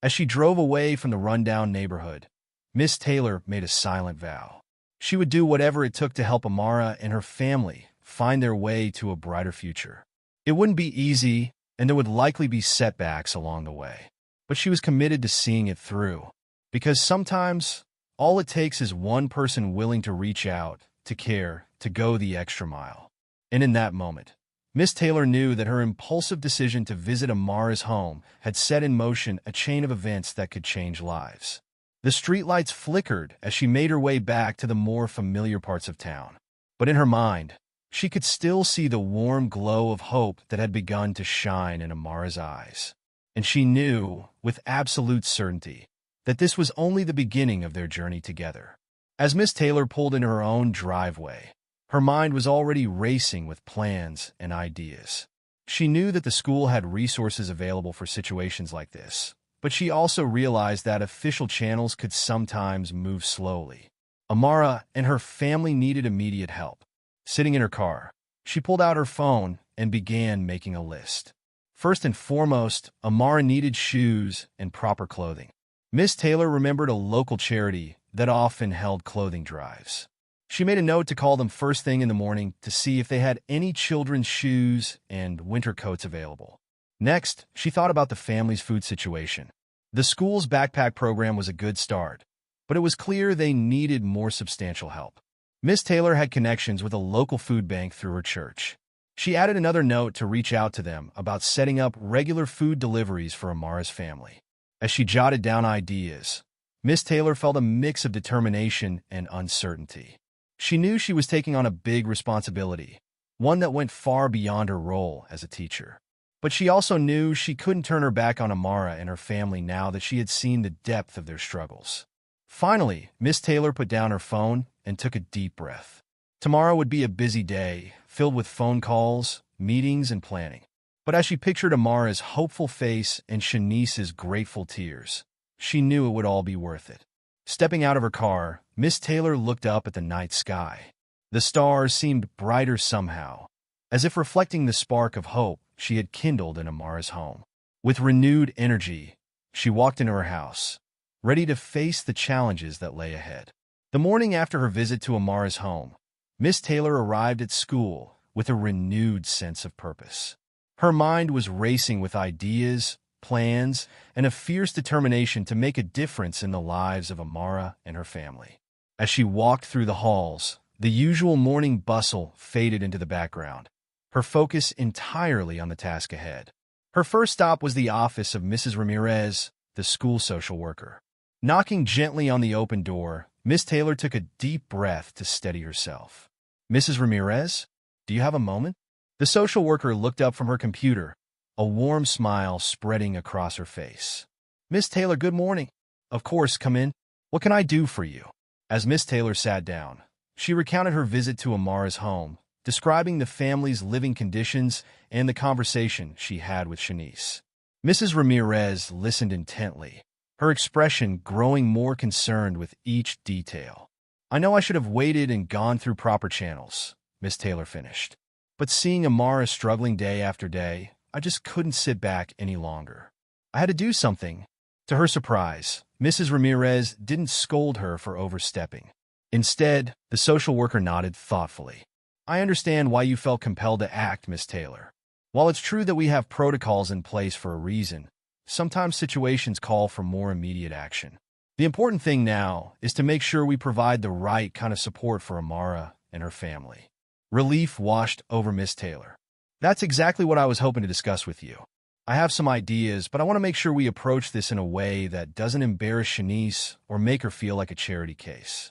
As she drove away from the rundown neighborhood, Miss Taylor made a silent vow. She would do whatever it took to help Amara and her family find their way to a brighter future. It wouldn't be easy, and there would likely be setbacks along the way. But she was committed to seeing it through, because sometimes all it takes is one person willing to reach out, to care, to go the extra mile. And in that moment, Miss Taylor knew that her impulsive decision to visit Amara's home had set in motion a chain of events that could change lives. The streetlights flickered as she made her way back to the more familiar parts of town. But in her mind, she could still see the warm glow of hope that had begun to shine in Amara's eyes. And she knew, with absolute certainty, that this was only the beginning of their journey together. As Miss Taylor pulled into her own driveway, her mind was already racing with plans and ideas. She knew that the school had resources available for situations like this, but she also realized that official channels could sometimes move slowly. Amara and her family needed immediate help. Sitting in her car, she pulled out her phone and began making a list. First and foremost, Amara needed shoes and proper clothing. Miss Taylor remembered a local charity that often held clothing drives. She made a note to call them first thing in the morning to see if they had any children's shoes and winter coats available. Next, she thought about the family's food situation. The school's backpack program was a good start, but it was clear they needed more substantial help. Miss Taylor had connections with a local food bank through her church. She added another note to reach out to them about setting up regular food deliveries for Amara's family. As she jotted down ideas, Miss Taylor felt a mix of determination and uncertainty. She knew she was taking on a big responsibility, one that went far beyond her role as a teacher. But she also knew she couldn't turn her back on Amara and her family now that she had seen the depth of their struggles. Finally, Miss Taylor put down her phone and took a deep breath. Tomorrow would be a busy day, filled with phone calls, meetings, and planning. But as she pictured Amara's hopeful face and Shanice's grateful tears, she knew it would all be worth it. Stepping out of her car, Miss Taylor looked up at the night sky. The stars seemed brighter somehow, as if reflecting the spark of hope she had kindled in Amara's home. With renewed energy, she walked into her house, ready to face the challenges that lay ahead. The morning after her visit to Amara's home, Miss Taylor arrived at school with a renewed sense of purpose. Her mind was racing with ideas, plans, and a fierce determination to make a difference in the lives of Amara and her family. As she walked through the halls, the usual morning bustle faded into the background, her focus entirely on the task ahead. Her first stop was the office of Mrs. Ramirez, the school social worker. Knocking gently on the open door, Miss Taylor took a deep breath to steady herself. "Mrs. Ramirez, do you have a moment?" The social worker looked up from her computer, a warm smile spreading across her face. "Miss Taylor, good morning. Of course, come in. What can I do for you?" As Miss Taylor sat down, she recounted her visit to Amara's home, describing the family's living conditions and the conversation she had with Shanice. Mrs. Ramirez listened intently, her expression growing more concerned with each detail. "I know I should have waited and gone through proper channels," Miss Taylor finished. "But seeing Amara struggling day after day, I just couldn't sit back any longer. I had to do something." To her surprise, Mrs. Ramirez didn't scold her for overstepping. Instead, the social worker nodded thoughtfully. "I understand why you felt compelled to act, Miss Taylor. While it's true that we have protocols in place for a reason, sometimes situations call for more immediate action. The important thing now is to make sure we provide the right kind of support for Amara and her family." Relief washed over Miss Taylor. "That's exactly what I was hoping to discuss with you. I have some ideas, but I want to make sure we approach this in a way that doesn't embarrass Shanice or make her feel like a charity case."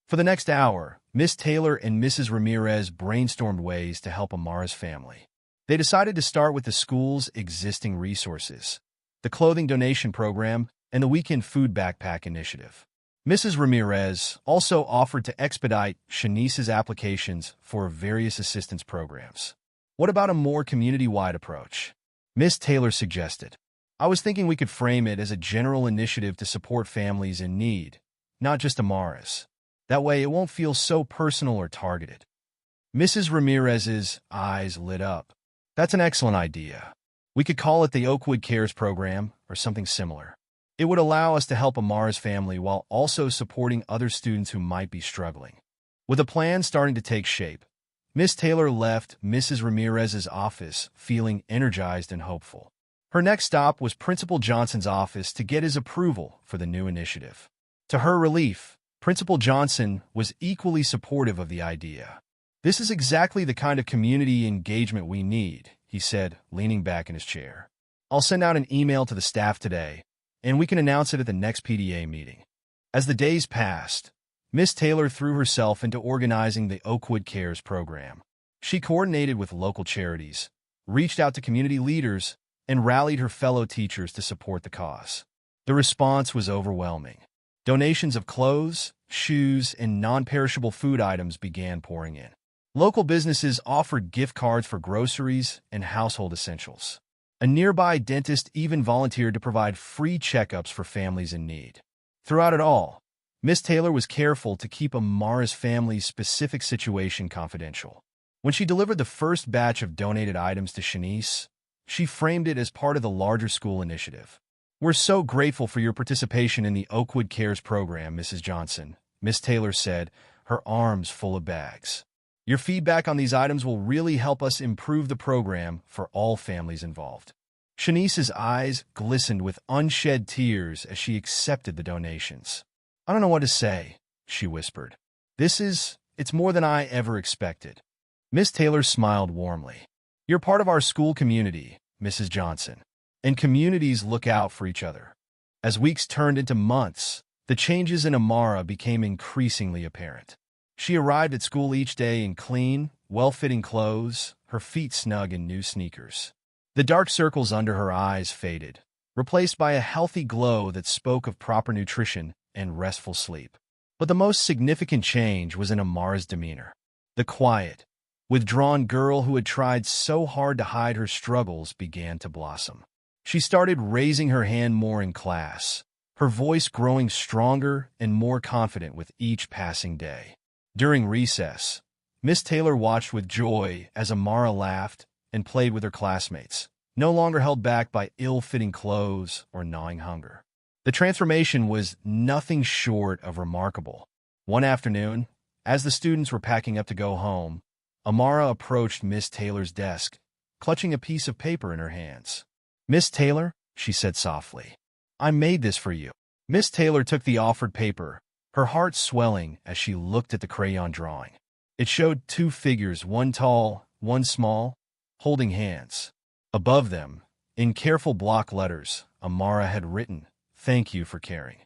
For the next hour, Miss Taylor and Mrs. Ramirez brainstormed ways to help Amara's family. They decided to start with the school's existing resources, the clothing donation program, and the weekend food backpack initiative. Mrs. Ramirez also offered to expedite Shanice's applications for various assistance programs. "What about a more community-wide approach?" Miss Taylor suggested. "I was thinking we could frame it as a general initiative to support families in need, not just Amara's. That way it won't feel so personal or targeted." Mrs. Ramirez's eyes lit up. "That's an excellent idea. We could call it the Oakwood Cares Program or something similar. It would allow us to help Amara's family while also supporting other students who might be struggling." With a plan starting to take shape, Miss Taylor left Mrs. Ramirez's office feeling energized and hopeful. Her next stop was Principal Johnson's office to get his approval for the new initiative. To her relief, Principal Johnson was equally supportive of the idea. "This is exactly the kind of community engagement we need," he said, leaning back in his chair. "I'll send out an email to the staff today, and we can announce it at the next PDA meeting." As the days passed, Miss Taylor threw herself into organizing the Oakwood Cares program. She coordinated with local charities, reached out to community leaders, and rallied her fellow teachers to support the cause. The response was overwhelming. Donations of clothes, shoes, and non-perishable food items began pouring in. Local businesses offered gift cards for groceries and household essentials. A nearby dentist even volunteered to provide free checkups for families in need. Throughout it all, Miss Taylor was careful to keep Amara's family's specific situation confidential. When she delivered the first batch of donated items to Shanice, she framed it as part of the larger school initiative. "We're so grateful for your participation in the Oakwood Cares program, Mrs. Johnson," Miss Taylor said, her arms full of bags. "Your feedback on these items will really help us improve the program for all families involved." Shanice's eyes glistened with unshed tears as she accepted the donations. "I don't know what to say," she whispered. It's more than I ever expected." Miss Taylor smiled warmly. "You're part of our school community, Mrs. Johnson, and communities look out for each other." As weeks turned into months, The changes in Amara became increasingly apparent. She arrived at school each day in clean, well-fitting clothes, her feet snug in new sneakers. The dark circles under her eyes faded, replaced by a healthy glow that spoke of proper nutrition and restful sleep. But the most significant change was in Amara's demeanor. The quiet, withdrawn girl who had tried so hard to hide her struggles began to blossom. She started raising her hand more in class, her voice growing stronger and more confident with each passing day. During recess, Miss Taylor watched with joy as Amara laughed and played with her classmates, no longer held back by ill-fitting clothes or gnawing hunger. The transformation was nothing short of remarkable. One afternoon, as the students were packing up to go home, Amara approached Miss Taylor's desk, clutching a piece of paper in her hands. "Miss Taylor," she said softly, "I made this for you." Miss Taylor took the offered paper, her heart swelling as she looked at the crayon drawing. It showed two figures, one tall, one small, holding hands. Above them, in careful block letters, Amara had written, "Thank you for caring."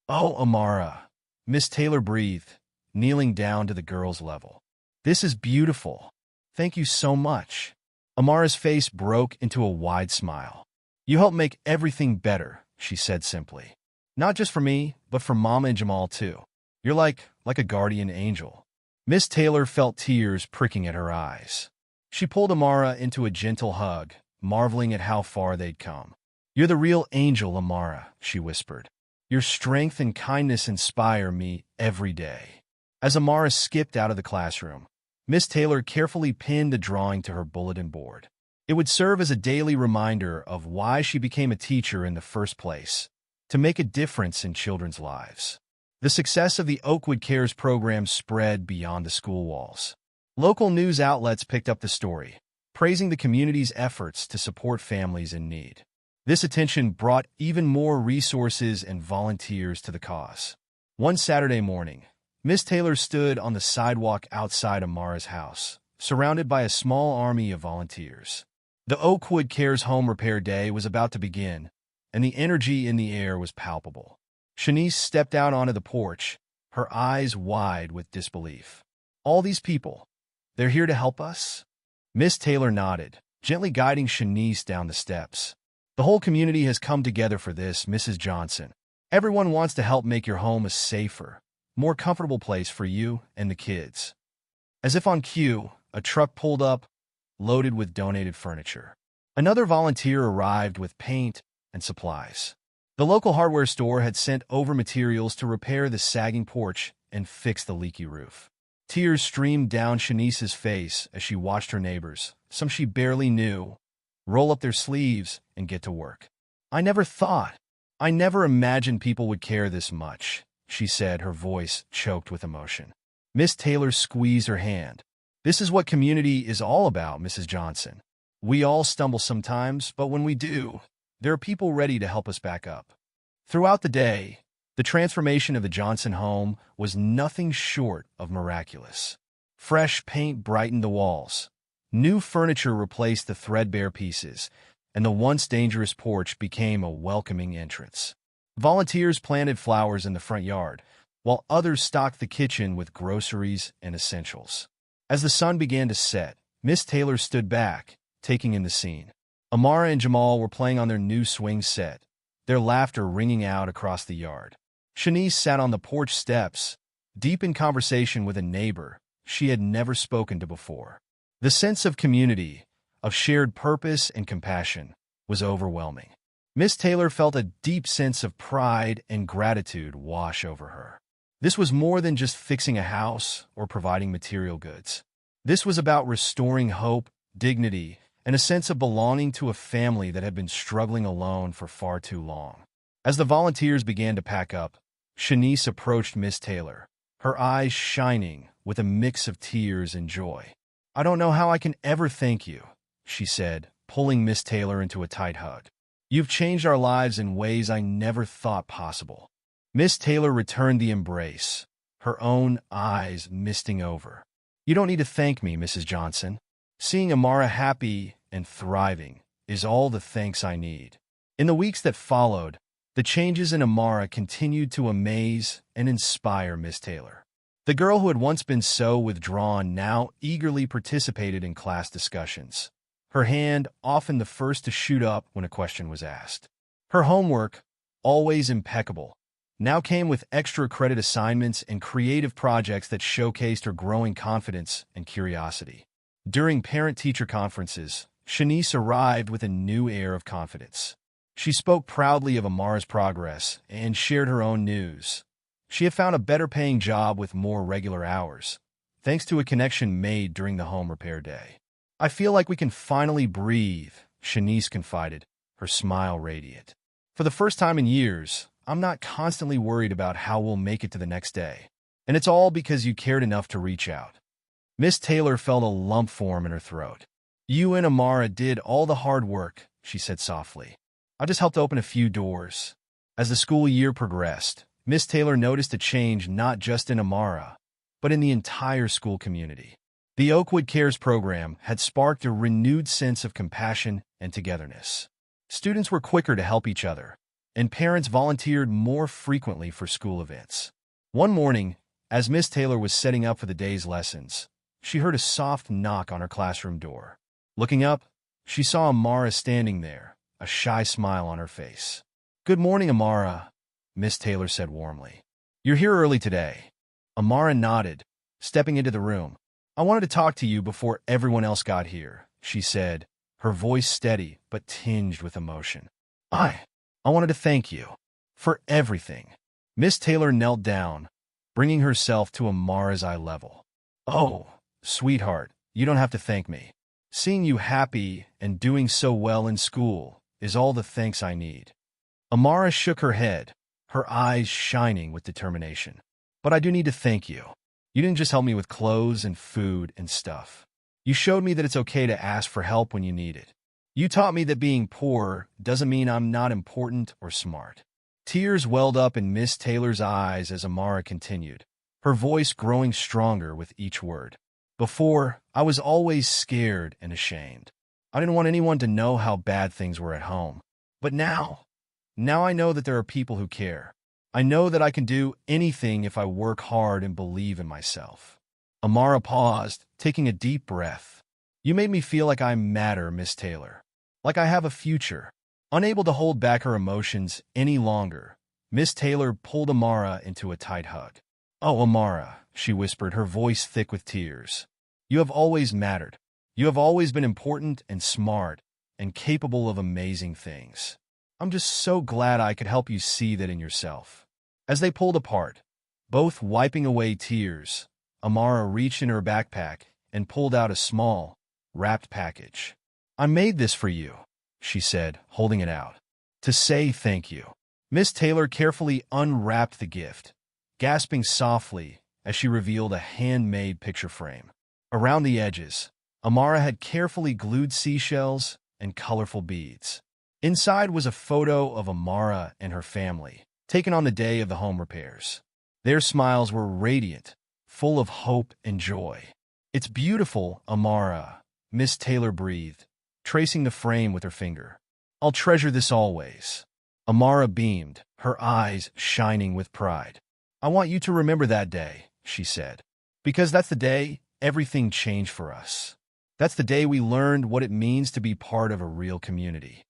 "Oh, Amara," Miss Taylor breathed, kneeling down to the girl's level. "This is beautiful. Thank you so much." Amara's face broke into a wide smile. "You help make everything better," she said simply. "Not just for me, but for Mama and Jamal too. You're like a guardian angel." Miss Taylor felt tears pricking at her eyes. She pulled Amara into a gentle hug, marveling at how far they'd come. "You're the real angel, Amara," she whispered. "Your strength and kindness inspire me every day." As Amara skipped out of the classroom, Miss Taylor carefully pinned the drawing to her bulletin board. It would serve as a daily reminder of why she became a teacher in the first place, to make a difference in children's lives. The success of the Oakwood Cares program spread beyond the school walls. Local news outlets picked up the story, praising the community's efforts to support families in need. This attention brought even more resources and volunteers to the cause. One Saturday morning, Miss Taylor stood on the sidewalk outside Amara's house, surrounded by a small army of volunteers. The Oakwood Cares Home Repair Day was about to begin, and the energy in the air was palpable. Shanice stepped out onto the porch, her eyes wide with disbelief. "All these people, they're here to help us?" Miss Taylor nodded, gently guiding Shanice down the steps. "The whole community has come together for this, Mrs. Johnson. Everyone wants to help make your home a safer, more comfortable place for you and the kids." As if on cue, a truck pulled up, loaded with donated furniture. Another volunteer arrived with paint and supplies. The local hardware store had sent over materials to repair the sagging porch and fix the leaky roof. Tears streamed down Shanice's face as she watched her neighbors, some she barely knew, roll up their sleeves and get to work. I never imagined people would care this much," she said, her voice choked with emotion. Miss Taylor squeezed her hand. "This is what community is all about, Mrs. Johnson. We all stumble sometimes, but when we do, there are people ready to help us back up." Throughout the day, the transformation of the Johnson home was nothing short of miraculous. Fresh paint brightened the walls. New furniture replaced the threadbare pieces, and the once dangerous porch became a welcoming entrance. Volunteers planted flowers in the front yard, while others stocked the kitchen with groceries and essentials. As the sun began to set, Miss Taylor stood back, taking in the scene. Amara and Jamal were playing on their new swing set, their laughter ringing out across the yard. Shanice sat on the porch steps, deep in conversation with a neighbor she had never spoken to before. The sense of community, of shared purpose and compassion, was overwhelming. Miss Taylor felt a deep sense of pride and gratitude wash over her. This was more than just fixing a house or providing material goods. This was about restoring hope, dignity, and a sense of belonging to a family that had been struggling alone for far too long. As the volunteers began to pack up, Shanice approached Miss Taylor, her eyes shining with a mix of tears and joy. "I don't know how I can ever thank you," she said, pulling Miss Taylor into a tight hug. "You've changed our lives in ways I never thought possible." Miss Taylor returned the embrace, her own eyes misting over. "You don't need to thank me, Mrs. Johnson. Seeing Amara happy and thriving is all the thanks I need." In the weeks that followed, The changes in Amara continued to amaze and inspire Miss Taylor. The girl who had once been so withdrawn now eagerly participated in class discussions, her hand often the first to shoot up when a question was asked. Her homework, always impeccable, now came with extra credit assignments and creative projects that showcased her growing confidence and curiosity. During parent-teacher conferences, Shanice arrived with a new air of confidence. She spoke proudly of Amara's progress and shared her own news. She had found a better-paying job with more regular hours, thanks to a connection made during the home repair day. "I feel like we can finally breathe," Shanice confided, her smile radiant. "For the first time in years, I'm not constantly worried about how we'll make it to the next day. And it's all because you cared enough to reach out." Miss Taylor felt a lump form in her throat. "You and Amara did all the hard work," she said softly. "I just helped open a few doors." As the school year progressed, Miss Taylor noticed a change not just in Amara, but in the entire school community. The Oakwood Cares program had sparked a renewed sense of compassion and togetherness. Students were quicker to help each other, and parents volunteered more frequently for school events. One morning, as Miss Taylor was setting up for the day's lessons, she heard a soft knock on her classroom door. Looking up, she saw Amara standing there, a shy smile on her face. "Good morning, Amara," Miss Taylor said warmly. "You're here early today." Amara nodded, stepping into the room. "I wanted to talk to you before everyone else got here," she said, her voice steady but tinged with emotion. I wanted to thank you for everything." Miss Taylor knelt down, bringing herself to Amara's eye level. "Oh, sweetheart, you don't have to thank me. Seeing you happy and doing so well in school is all the thanks I need." Amara shook her head, her eyes shining with determination. "But I do need to thank you. You didn't just help me with clothes and food and stuff. You showed me that it's okay to ask for help when you need it. You taught me that being poor doesn't mean I'm not important or smart." Tears welled up in Miss Taylor's eyes as Amara continued, her voice growing stronger with each word. "Before, I was always scared and ashamed. I didn't want anyone to know how bad things were at home. But now I know that there are people who care. I know that I can do anything if I work hard and believe in myself." Amara paused, taking a deep breath. "You made me feel like I matter, Miss Taylor. Like I have a future." Unable to hold back her emotions any longer, Miss Taylor pulled Amara into a tight hug. "Oh, Amara," she whispered, her voice thick with tears. "You have always mattered. You have always been important and smart and capable of amazing things. I'm just so glad I could help you see that in yourself." As they pulled apart, both wiping away tears, Amara reached in her backpack and pulled out a small, wrapped package. "I made this for you," she said, holding it out. "To say thank you." Miss Taylor carefully unwrapped the gift, gasping softly as she revealed a handmade picture frame. Around the edges, Amara had carefully glued seashells and colorful beads. Inside was a photo of Amara and her family, taken on the day of the home repairs. Their smiles were radiant, full of hope and joy. "It's beautiful, Amara," Miss Taylor breathed, tracing the frame with her finger. "I'll treasure this always." Amara beamed, her eyes shining with pride. "I want you to remember that day," she said, "because that's the day everything changed for us. That's the day we learned what it means to be part of a real community."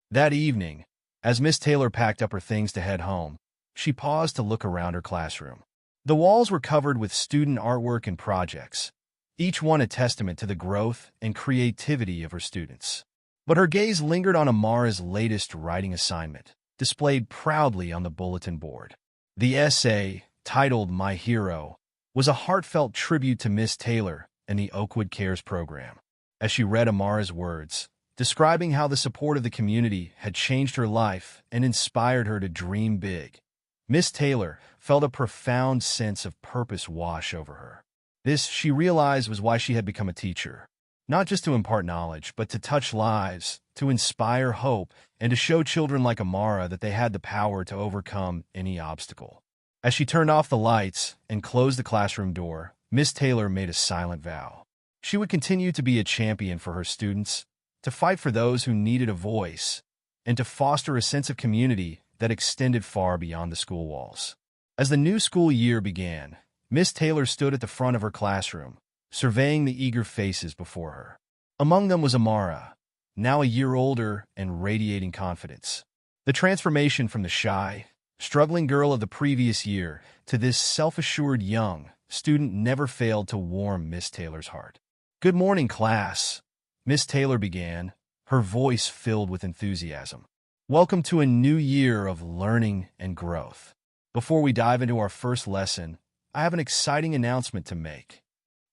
That evening, as Miss Taylor packed up her things to head home, she paused to look around her classroom. The walls were covered with student artwork and projects, each one a testament to the growth and creativity of her students. But her gaze lingered on Amara's latest writing assignment, displayed proudly on the bulletin board. The essay, titled "My Hero," was a heartfelt tribute to Miss Taylor and the Oakwood Cares program. As she read Amara's words, describing how the support of the community had changed her life and inspired her to dream big, Miss Taylor felt a profound sense of purpose wash over her. This, she realized, was why she had become a teacher. Not just to impart knowledge, but to touch lives, to inspire hope, and to show children like Amara that they had the power to overcome any obstacle. As she turned off the lights and closed the classroom door, Miss Taylor made a silent vow. She would continue to be a champion for her students, to fight for those who needed a voice, and to foster a sense of community that extended far beyond the school walls. As the new school year began, Miss Taylor stood at the front of her classroom, surveying the eager faces before her. Among them was Amara, now a year older and radiating confidence. The transformation from the shy, struggling girl of the previous year to this self-assured young student never failed to warm Miss Taylor's heart. "Good morning, class," Miss Taylor began, her voice filled with enthusiasm. "Welcome to a new year of learning and growth. Before we dive into our first lesson, I have an exciting announcement to make."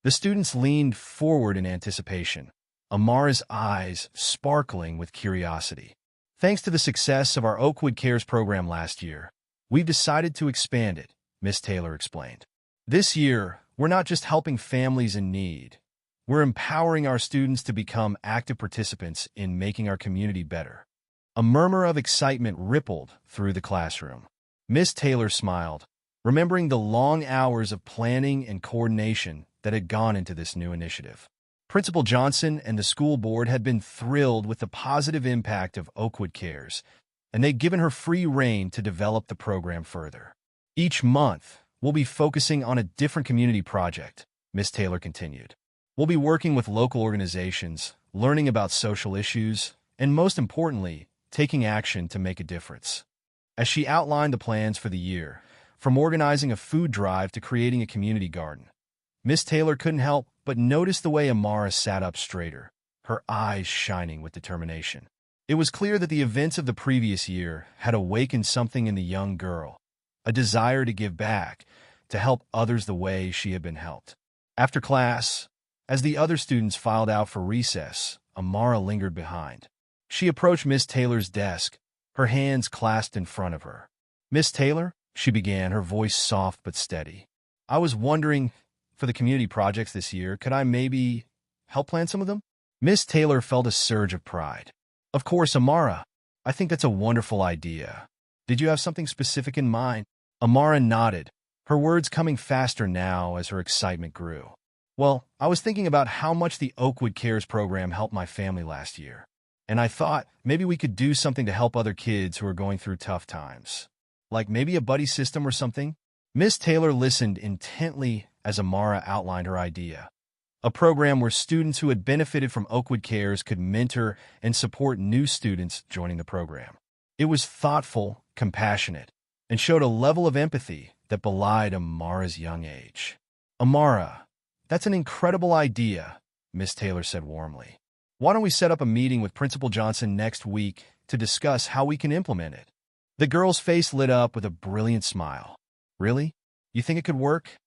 The students leaned forward in anticipation, Amara's eyes sparkling with curiosity. "Thanks to the success of our Oakwood Cares program last year, we've decided to expand it," Miss Taylor explained. "This year, we're not just helping families in need. We're empowering our students to become active participants in making our community better." A murmur of excitement rippled through the classroom. Miss Taylor smiled, remembering the long hours of planning and coordination that had gone into this new initiative. Principal Johnson and the school board had been thrilled with the positive impact of Oakwood Cares, and they'd given her free rein to develop the program further. "Each month, we'll be focusing on a different community project," Miss Taylor continued. "We'll be working with local organizations, learning about social issues, and most importantly, taking action to make a difference." As she outlined the plans for the year, from organizing a food drive to creating a community garden, Miss Taylor couldn't help but notice the way Amara sat up straighter, her eyes shining with determination. It was clear that the events of the previous year had awakened something in the young girl, a desire to give back, to help others the way she had been helped. After class, as the other students filed out for recess, Amara lingered behind. She approached Miss Taylor's desk, her hands clasped in front of her. "Miss Taylor," she began, her voice soft but steady, "I was wondering, for the community projects this year, could I maybe help plan some of them?" Miss Taylor felt a surge of pride. "Of course, Amara. I think that's a wonderful idea. Did you have something specific in mind?" Amara nodded, her words coming faster now as her excitement grew. "Well, I was thinking about how much the Oakwood Cares program helped my family last year, and I thought maybe we could do something to help other kids who are going through tough times. Like maybe a buddy system or something?" Miss Taylor listened intently as Amara outlined her idea. A program where students who had benefited from Oakwood Cares could mentor and support new students joining the program. It was thoughtful, compassionate, and showed a level of empathy that belied Amara's young age. "Amara, that's an incredible idea," Miss Taylor said warmly. "Why don't we set up a meeting with Principal Johnson next week to discuss how we can implement it?" The girl's face lit up with a brilliant smile. "Really? You think it could work?"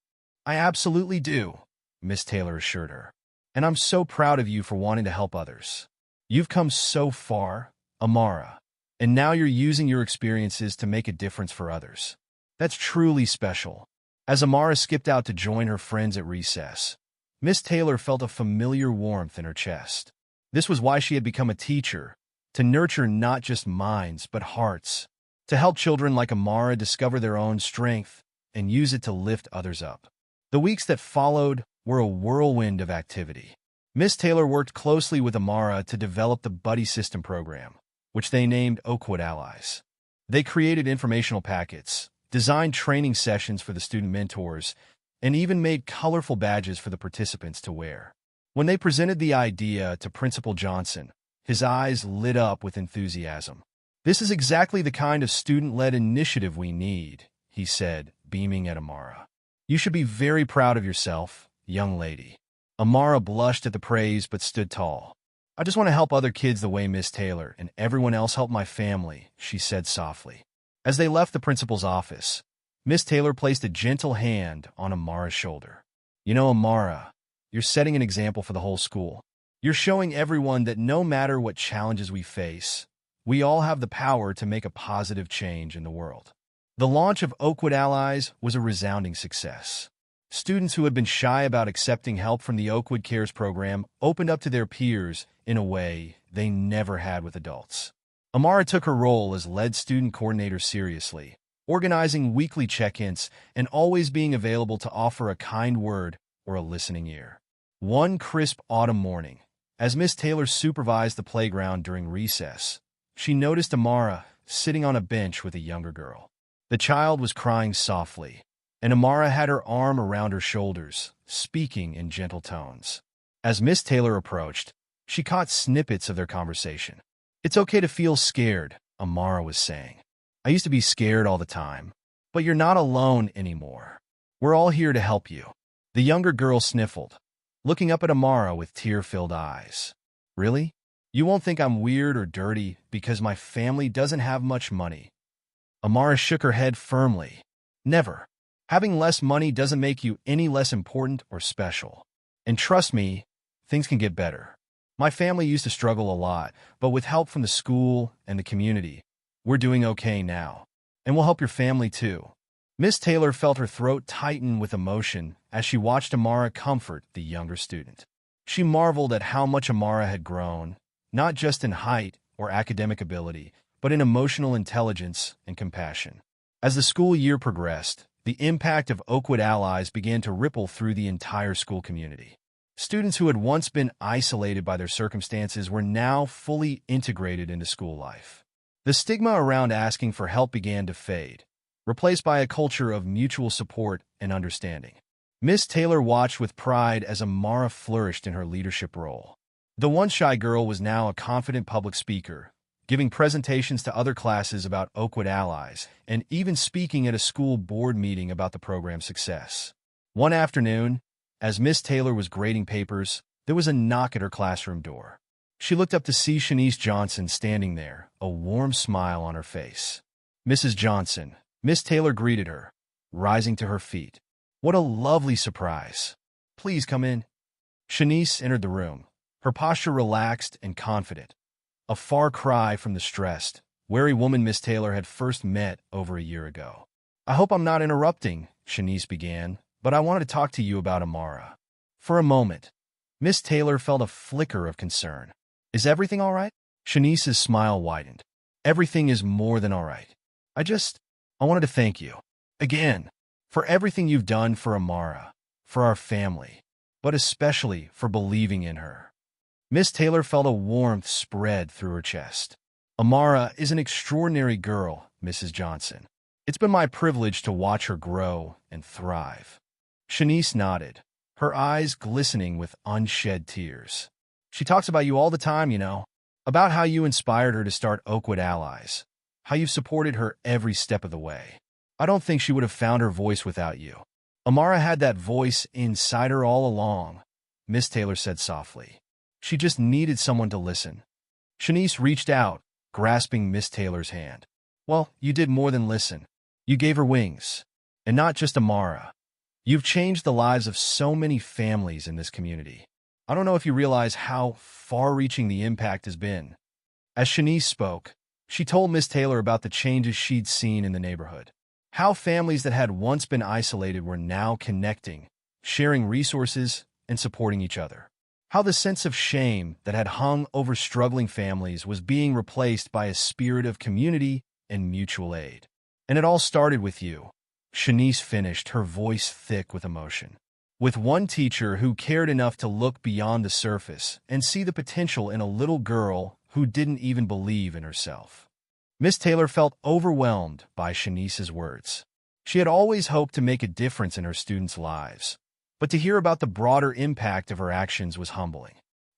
"I absolutely do," Miss Taylor assured her. "And I'm so proud of you for wanting to help others. You've come so far, Amara, and now you're using your experiences to make a difference for others. That's truly special." As Amara skipped out to join her friends at recess, Miss Taylor felt a familiar warmth in her chest. This was why she had become a teacher, to nurture not just minds but hearts, to help children like Amara discover their own strength and use it to lift others up. The weeks that followed were a whirlwind of activity. Miss Taylor worked closely with Amara to develop the Buddy System program, which they named Oakwood Allies. They created informational packets, designed training sessions for the student mentors, and even made colorful badges for the participants to wear. When they presented the idea to Principal Johnson, his eyes lit up with enthusiasm. "This is exactly the kind of student-led initiative we need," he said, beaming at Amara. "You should be very proud of yourself, young lady." Amara blushed at the praise but stood tall. "I just want to help other kids the way Miss Taylor and everyone else helped my family," she said softly. As they left the principal's office, Miss Taylor placed a gentle hand on Amara's shoulder. "You know, Amara, you're setting an example for the whole school. You're showing everyone that no matter what challenges we face, we all have the power to make a positive change in the world." The launch of Oakwood Allies was a resounding success. Students who had been shy about accepting help from the Oakwood Cares program opened up to their peers in a way they never had with adults. Amara took her role as lead student coordinator seriously, organizing weekly check-ins and always being available to offer a kind word or a listening ear. One crisp autumn morning, as Miss Taylor supervised the playground during recess, she noticed Amara sitting on a bench with a younger girl. The child was crying softly, and Amara had her arm around her shoulders, speaking in gentle tones. As Miss Taylor approached, she caught snippets of their conversation. "It's okay to feel scared," Amara was saying. "I used to be scared all the time, but you're not alone anymore. We're all here to help you." The younger girl sniffled, looking up at Amara with tear-filled eyes. "Really? You won't think I'm weird or dirty because my family doesn't have much money?" Amara shook her head firmly. "Never. Having less money doesn't make you any less important or special. And trust me, things can get better. My family used to struggle a lot, but with help from the school and the community, we're doing okay now. And we'll help your family too." Miss Taylor felt her throat tighten with emotion as she watched Amara comfort the younger student. She marveled at how much Amara had grown, not just in height or academic ability, but in emotional intelligence and compassion. As the school year progressed, the impact of Oakwood Allies began to ripple through the entire school community. Students who had once been isolated by their circumstances were now fully integrated into school life. The stigma around asking for help began to fade, replaced by a culture of mutual support and understanding. Miss Taylor watched with pride as Amara flourished in her leadership role. The once shy girl was now a confident public speaker, giving presentations to other classes about Oakwood Allies, and even speaking at a school board meeting about the program's success. One afternoon, as Miss Taylor was grading papers, there was a knock at her classroom door. She looked up to see Shanice Johnson standing there, a warm smile on her face. "Mrs. Johnson," Miss Taylor greeted her, rising to her feet. "What a lovely surprise. Please come in." Shanice entered the room, her posture relaxed and confident, a far cry from the stressed, wary woman Miss Taylor had first met over a year ago. "I hope I'm not interrupting," Shanice began, "but I wanted to talk to you about Amara." For a moment, Miss Taylor felt a flicker of concern. "Is everything all right?" Shanice's smile widened. "Everything is more than all right. I wanted to thank you, again, for everything you've done for Amara, for our family, but especially for believing in her." Miss Taylor felt a warmth spread through her chest. "Amara is an extraordinary girl, Mrs. Johnson. It's been my privilege to watch her grow and thrive." Shanice nodded, her eyes glistening with unshed tears. "She talks about you all the time, about how you inspired her to start Oakwood Allies, how you've supported her every step of the way. I don't think she would have found her voice without you. Amara had that voice inside her all along," Miss Taylor said softly. "She just needed someone to listen." Shanice reached out, grasping Miss Taylor's hand. "Well, you did more than listen. You gave her wings. And not just Amara. You've changed the lives of so many families in this community. I don't know if you realize how far-reaching the impact has been." As Shanice spoke, she told Miss Taylor about the changes she'd seen in the neighborhood. How families that had once been isolated were now connecting, sharing resources, and supporting each other. How the sense of shame that had hung over struggling families was being replaced by a spirit of community and mutual aid. "And it all started with you," Shanice finished, her voice thick with emotion. "With one teacher who cared enough to look beyond the surface and see the potential in a little girl who didn't even believe in herself." Miss Taylor felt overwhelmed by Shanice's words. She had always hoped to make a difference in her students' lives, but to hear about the broader impact of her actions was humbling.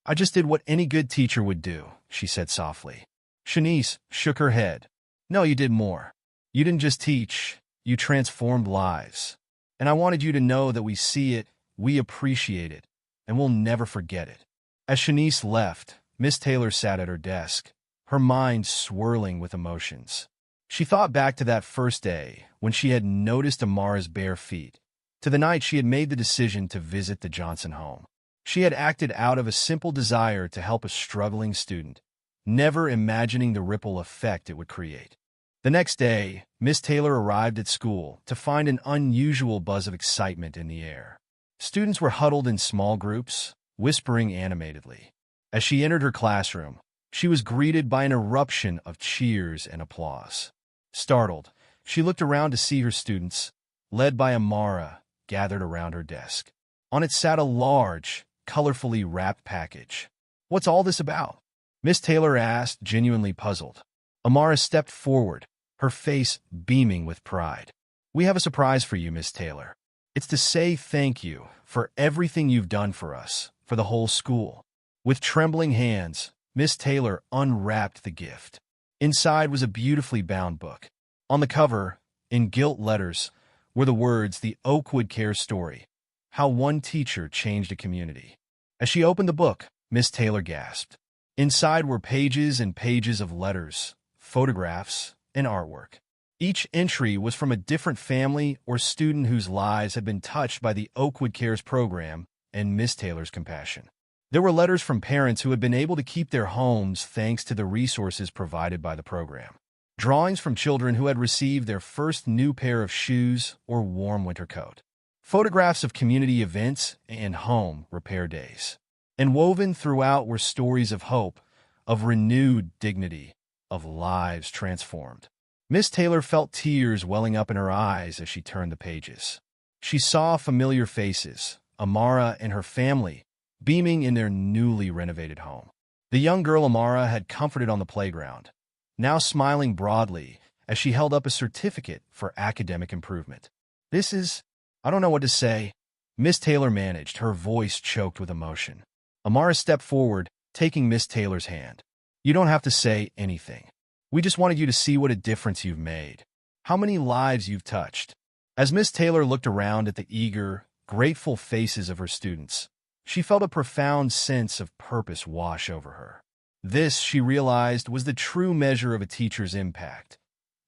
"I just did what any good teacher would do," she said softly. Shanice shook her head. "No, you did more. You didn't just teach, you transformed lives. And I wanted you to know that we see it, we appreciate it, and we'll never forget it." As Shanice left, Miss Taylor sat at her desk, her mind swirling with emotions. She thought back to that first day when she had noticed Amara's bare feet, to the night she had made the decision to visit the Johnson home. She had acted out of a simple desire to help a struggling student, never imagining the ripple effect it would create. The next day, Miss Taylor arrived at school to find an unusual buzz of excitement in the air. Students were huddled in small groups, whispering animatedly. As she entered her classroom, she was greeted by an eruption of cheers and applause. Startled, she looked around to see her students, led by Amara, gathered around her desk. On it sat a large, colorfully wrapped package. "What's all this about?" Miss Taylor asked, genuinely puzzled. Amara stepped forward, her face beaming with pride. "We have a surprise for you, Miss Taylor. It's to say thank you for everything you've done for us, for the whole school." With trembling hands, Miss Taylor unwrapped the gift. Inside was a beautifully bound book. On the cover, in gilt letters, were the words, "The Oakwood Care Story: How One Teacher Changed a Community." As she opened the book, Miss Taylor gasped. Inside were pages and pages of letters, photographs, and artwork. Each entry was from a different family or student whose lives had been touched by the Oakwood Cares program and Miss Taylor's compassion. There were letters from parents who had been able to keep their homes thanks to the resources provided by the program. Drawings from children who had received their first new pair of shoes or warm winter coat. Photographs of community events and home repair days. And woven throughout were stories of hope, of renewed dignity, of lives transformed. Miss Taylor felt tears welling up in her eyes as she turned the pages. She saw familiar faces, Amara and her family, beaming in their newly renovated home. The young girl Amara had comforted on the playground, now smiling broadly as she held up a certificate for academic improvement. I don't know what to say," Miss Taylor managed, her voice choked with emotion. Amara stepped forward, taking Miss Taylor's hand. "You don't have to say anything. We just wanted you to see what a difference you've made, how many lives you've touched." As Miss Taylor looked around at the eager, grateful faces of her students, she felt a profound sense of purpose wash over her. This, she realized, was the true measure of a teacher's impact,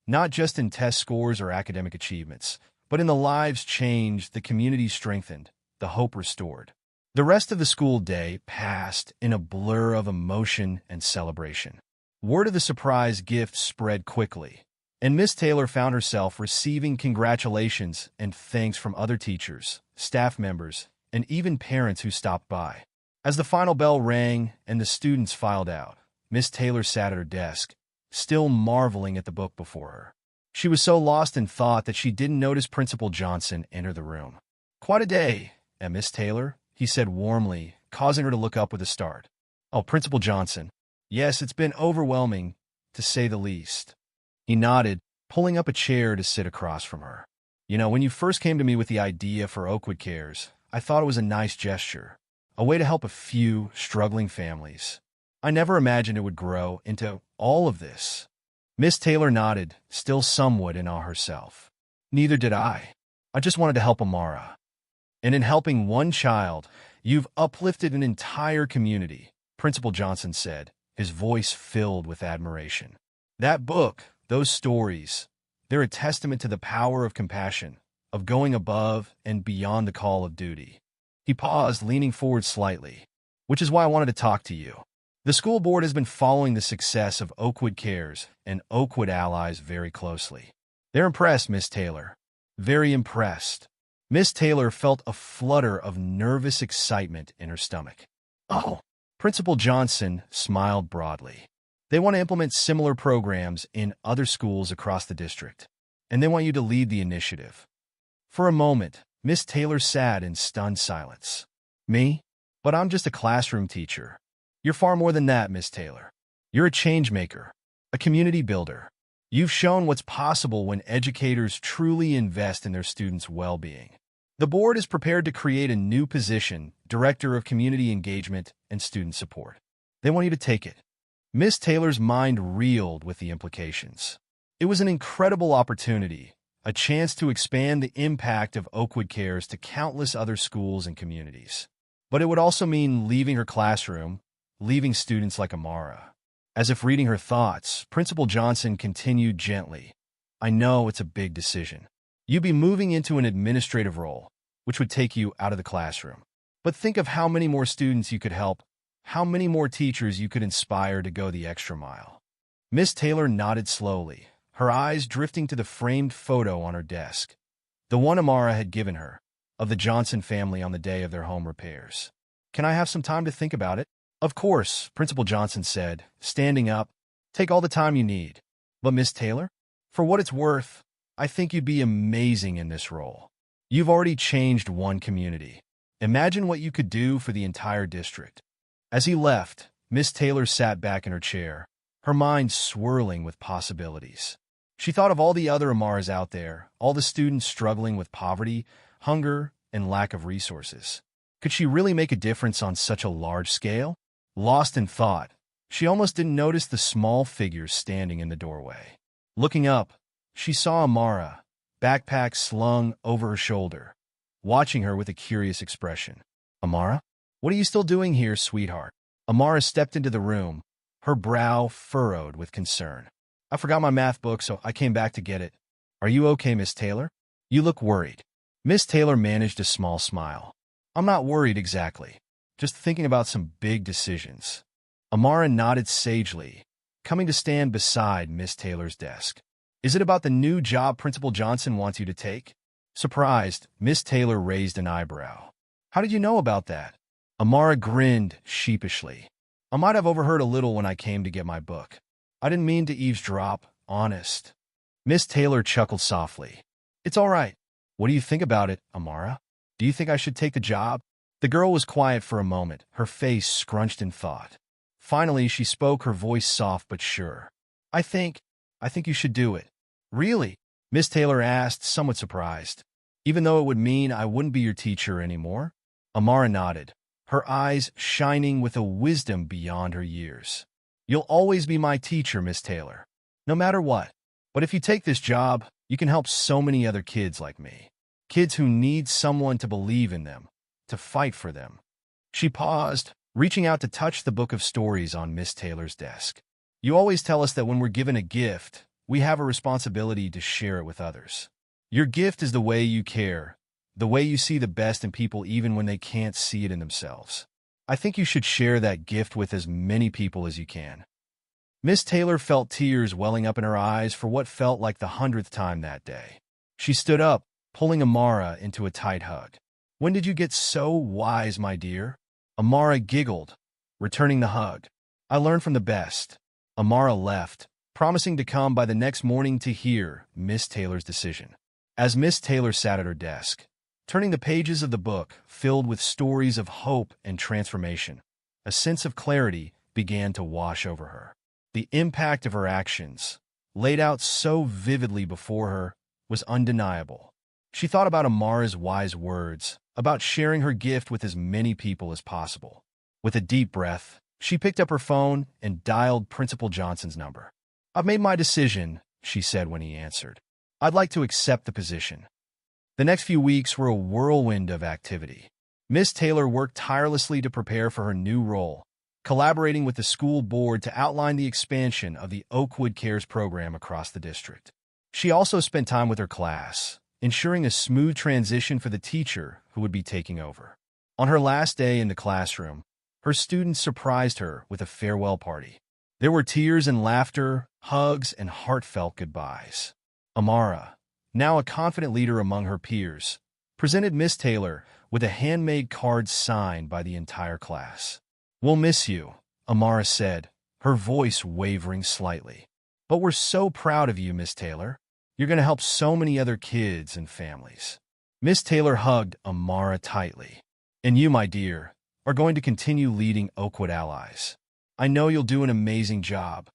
not just in test scores or academic achievements, but in the lives changed, the community strengthened, the hope restored. The rest of the school day passed in a blur of emotion and celebration. Word of the surprise gift spread quickly, and Miss Taylor found herself receiving congratulations and thanks from other teachers, staff members, and even parents who stopped by. As the final bell rang and the students filed out, Miss Taylor sat at her desk, still marveling at the book before her. She was so lost in thought that she didn't notice Principal Johnson enter the room. "Quite a day, Miss Taylor," he said warmly, causing her to look up with a start. "Oh, Principal Johnson. Yes, it's been overwhelming, to say the least." He nodded, pulling up a chair to sit across from her. "You know, when you first came to me with the idea for Oakwood Cares, I thought it was a nice gesture, a way to help a few struggling families. I never imagined it would grow into all of this." Miss Taylor nodded, still somewhat in awe herself. "Neither did I. I just wanted to help Amara. And in helping one child, you've uplifted an entire community," Principal Johnson said, his voice filled with admiration. "That book, those stories, they're a testament to the power of compassion, of going above and beyond the call of duty." He paused, leaning forward slightly. "Which is why I wanted to talk to you. The school board has been following the success of Oakwood Cares and Oakwood Allies very closely. They're impressed, Miss Taylor. Very impressed." Miss Taylor felt a flutter of nervous excitement in her stomach. "Oh." Principal Johnson smiled broadly. "They want to implement similar programs in other schools across the district, and they want you to lead the initiative." For a moment, Miss Taylor sat in stunned silence. "Me? But I'm just a classroom teacher." "You're far more than that, Miss Taylor. You're a change maker, a community builder. You've shown what's possible when educators truly invest in their students' well-being." The board is prepared to create a new position, Director of Community Engagement and Student Support. They want you to take it. Miss Taylor's mind reeled with the implications. It was an incredible opportunity, a chance to expand the impact of Oakwood Cares to countless other schools and communities. But it would also mean leaving her classroom, leaving students like Amara. As if reading her thoughts, Principal Johnson continued gently. "I know it's a big decision. You'd be moving into an administrative role, which would take you out of the classroom. But think of how many more students you could help, how many more teachers you could inspire to go the extra mile." Miss Taylor nodded slowly, her eyes drifting to the framed photo on her desk, the one Amara had given her, of the Johnson family on the day of their home repairs. "Can I have some time to think about it?" "Of course," Principal Johnson said, standing up. "Take all the time you need." "But Miss Taylor, for what it's worth, I think you'd be amazing in this role. You've already changed one community. Imagine what you could do for the entire district." As he left, Miss Taylor sat back in her chair, her mind swirling with possibilities. She thought of all the other Amaras out there, all the students struggling with poverty, hunger, and lack of resources. Could she really make a difference on such a large scale? Lost in thought, she almost didn't notice the small figures standing in the doorway. Looking up, she saw Amara, backpack slung over her shoulder, watching her with a curious expression. "Amara? What are you still doing here, sweetheart?" Amara stepped into the room, her brow furrowed with concern. "I forgot my math book, so I came back to get it." "Are you okay, Miss Taylor? You look worried." Miss Taylor managed a small smile. "I'm not worried exactly. Just thinking about some big decisions." Amara nodded sagely, coming to stand beside Miss Taylor's desk. "Is it about the new job Principal Johnson wants you to take?" Surprised, Miss Taylor raised an eyebrow. "How did you know about that?" Amara grinned sheepishly. "I might have overheard a little when I came to get my book. I didn't mean to eavesdrop, honest." Miss Taylor chuckled softly. "It's all right. What do you think about it, Amara? Do you think I should take the job?" The girl was quiet for a moment, her face scrunched in thought. Finally, she spoke, her voice soft but sure. I think you should do it." "Really?" Miss Taylor asked, somewhat surprised. "Even though it would mean I wouldn't be your teacher anymore?" Amara nodded, her eyes shining with a wisdom beyond her years. "You'll always be my teacher, Miss Taylor, no matter what. But if you take this job, you can help so many other kids like me. Kids who need someone to believe in them, to fight for them." She paused, reaching out to touch the book of stories on Miss Taylor's desk. "You always tell us that when we're given a gift, we have a responsibility to share it with others. Your gift is the way you care, the way you see the best in people even when they can't see it in themselves. I think you should share that gift with as many people as you can." Miss Taylor felt tears welling up in her eyes for what felt like the 100th time that day. She stood up, pulling Amara into a tight hug. "When did you get so wise, my dear?" Amara giggled, returning the hug. "I learned from the best." Amara left, promising to come by the next morning to hear Miss Taylor's decision. As Miss Taylor sat at her desk, turning the pages of the book filled with stories of hope and transformation, a sense of clarity began to wash over her. The impact of her actions, laid out so vividly before her, was undeniable. She thought about Amara's wise words, about sharing her gift with as many people as possible. With a deep breath, she picked up her phone and dialed Principal Johnson's number. "I've made my decision," she said when he answered. "I'd like to accept the position." The next few weeks were a whirlwind of activity. Miss Taylor worked tirelessly to prepare for her new role, collaborating with the school board to outline the expansion of the Oakwood Cares program across the district. She also spent time with her class, ensuring a smooth transition for the teacher who would be taking over. On her last day in the classroom, her students surprised her with a farewell party. There were tears and laughter, hugs, and heartfelt goodbyes. Amara, now a confident leader among her peers, presented Miss Taylor with a handmade card signed by the entire class. "We'll miss you," Amara said, her voice wavering slightly. "But we're so proud of you, Miss Taylor. You're going to help so many other kids and families." Miss Taylor hugged Amara tightly. "And you, my dear, are going to continue leading Oakwood Allies. I know you'll do an amazing job."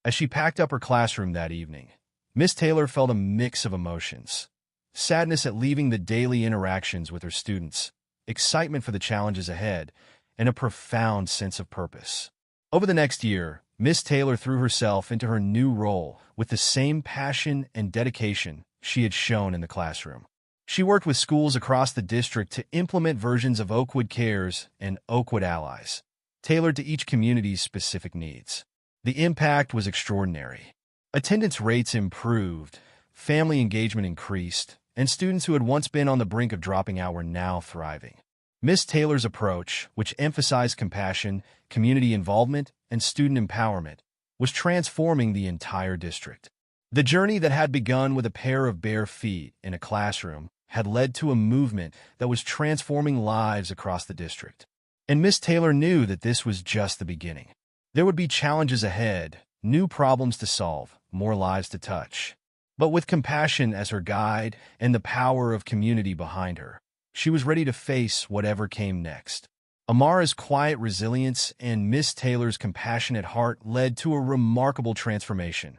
As she packed up her classroom that evening, Miss Taylor felt a mix of emotions. Sadness at leaving the daily interactions with her students, excitement for the challenges ahead, and a profound sense of purpose. Over the next year, Miss Taylor threw herself into her new role with the same passion and dedication she had shown in the classroom. She worked with schools across the district to implement versions of Oakwood Cares and Oakwood Allies, tailored to each community's specific needs. The impact was extraordinary. Attendance rates improved, family engagement increased, and students who had once been on the brink of dropping out were now thriving. Miss Taylor's approach, which emphasized compassion, community involvement, and student empowerment, was transforming the entire district. The journey that had begun with a pair of bare feet in a classroom had led to a movement that was transforming lives across the district. And Miss Taylor knew that this was just the beginning. There would be challenges ahead, new problems to solve, more lives to touch. But with compassion as her guide and the power of community behind her, she was ready to face whatever came next. Amara's quiet resilience and Miss Taylor's compassionate heart led to a remarkable transformation,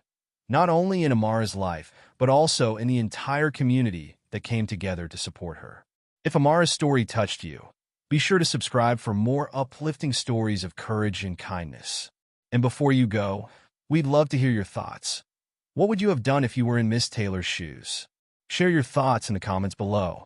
not only in Amara's life, but also in the entire community that came together to support her. If Amara's story touched you, be sure to subscribe for more uplifting stories of courage and kindness. And before you go, we'd love to hear your thoughts. What would you have done if you were in Miss Taylor's shoes? Share your thoughts in the comments below.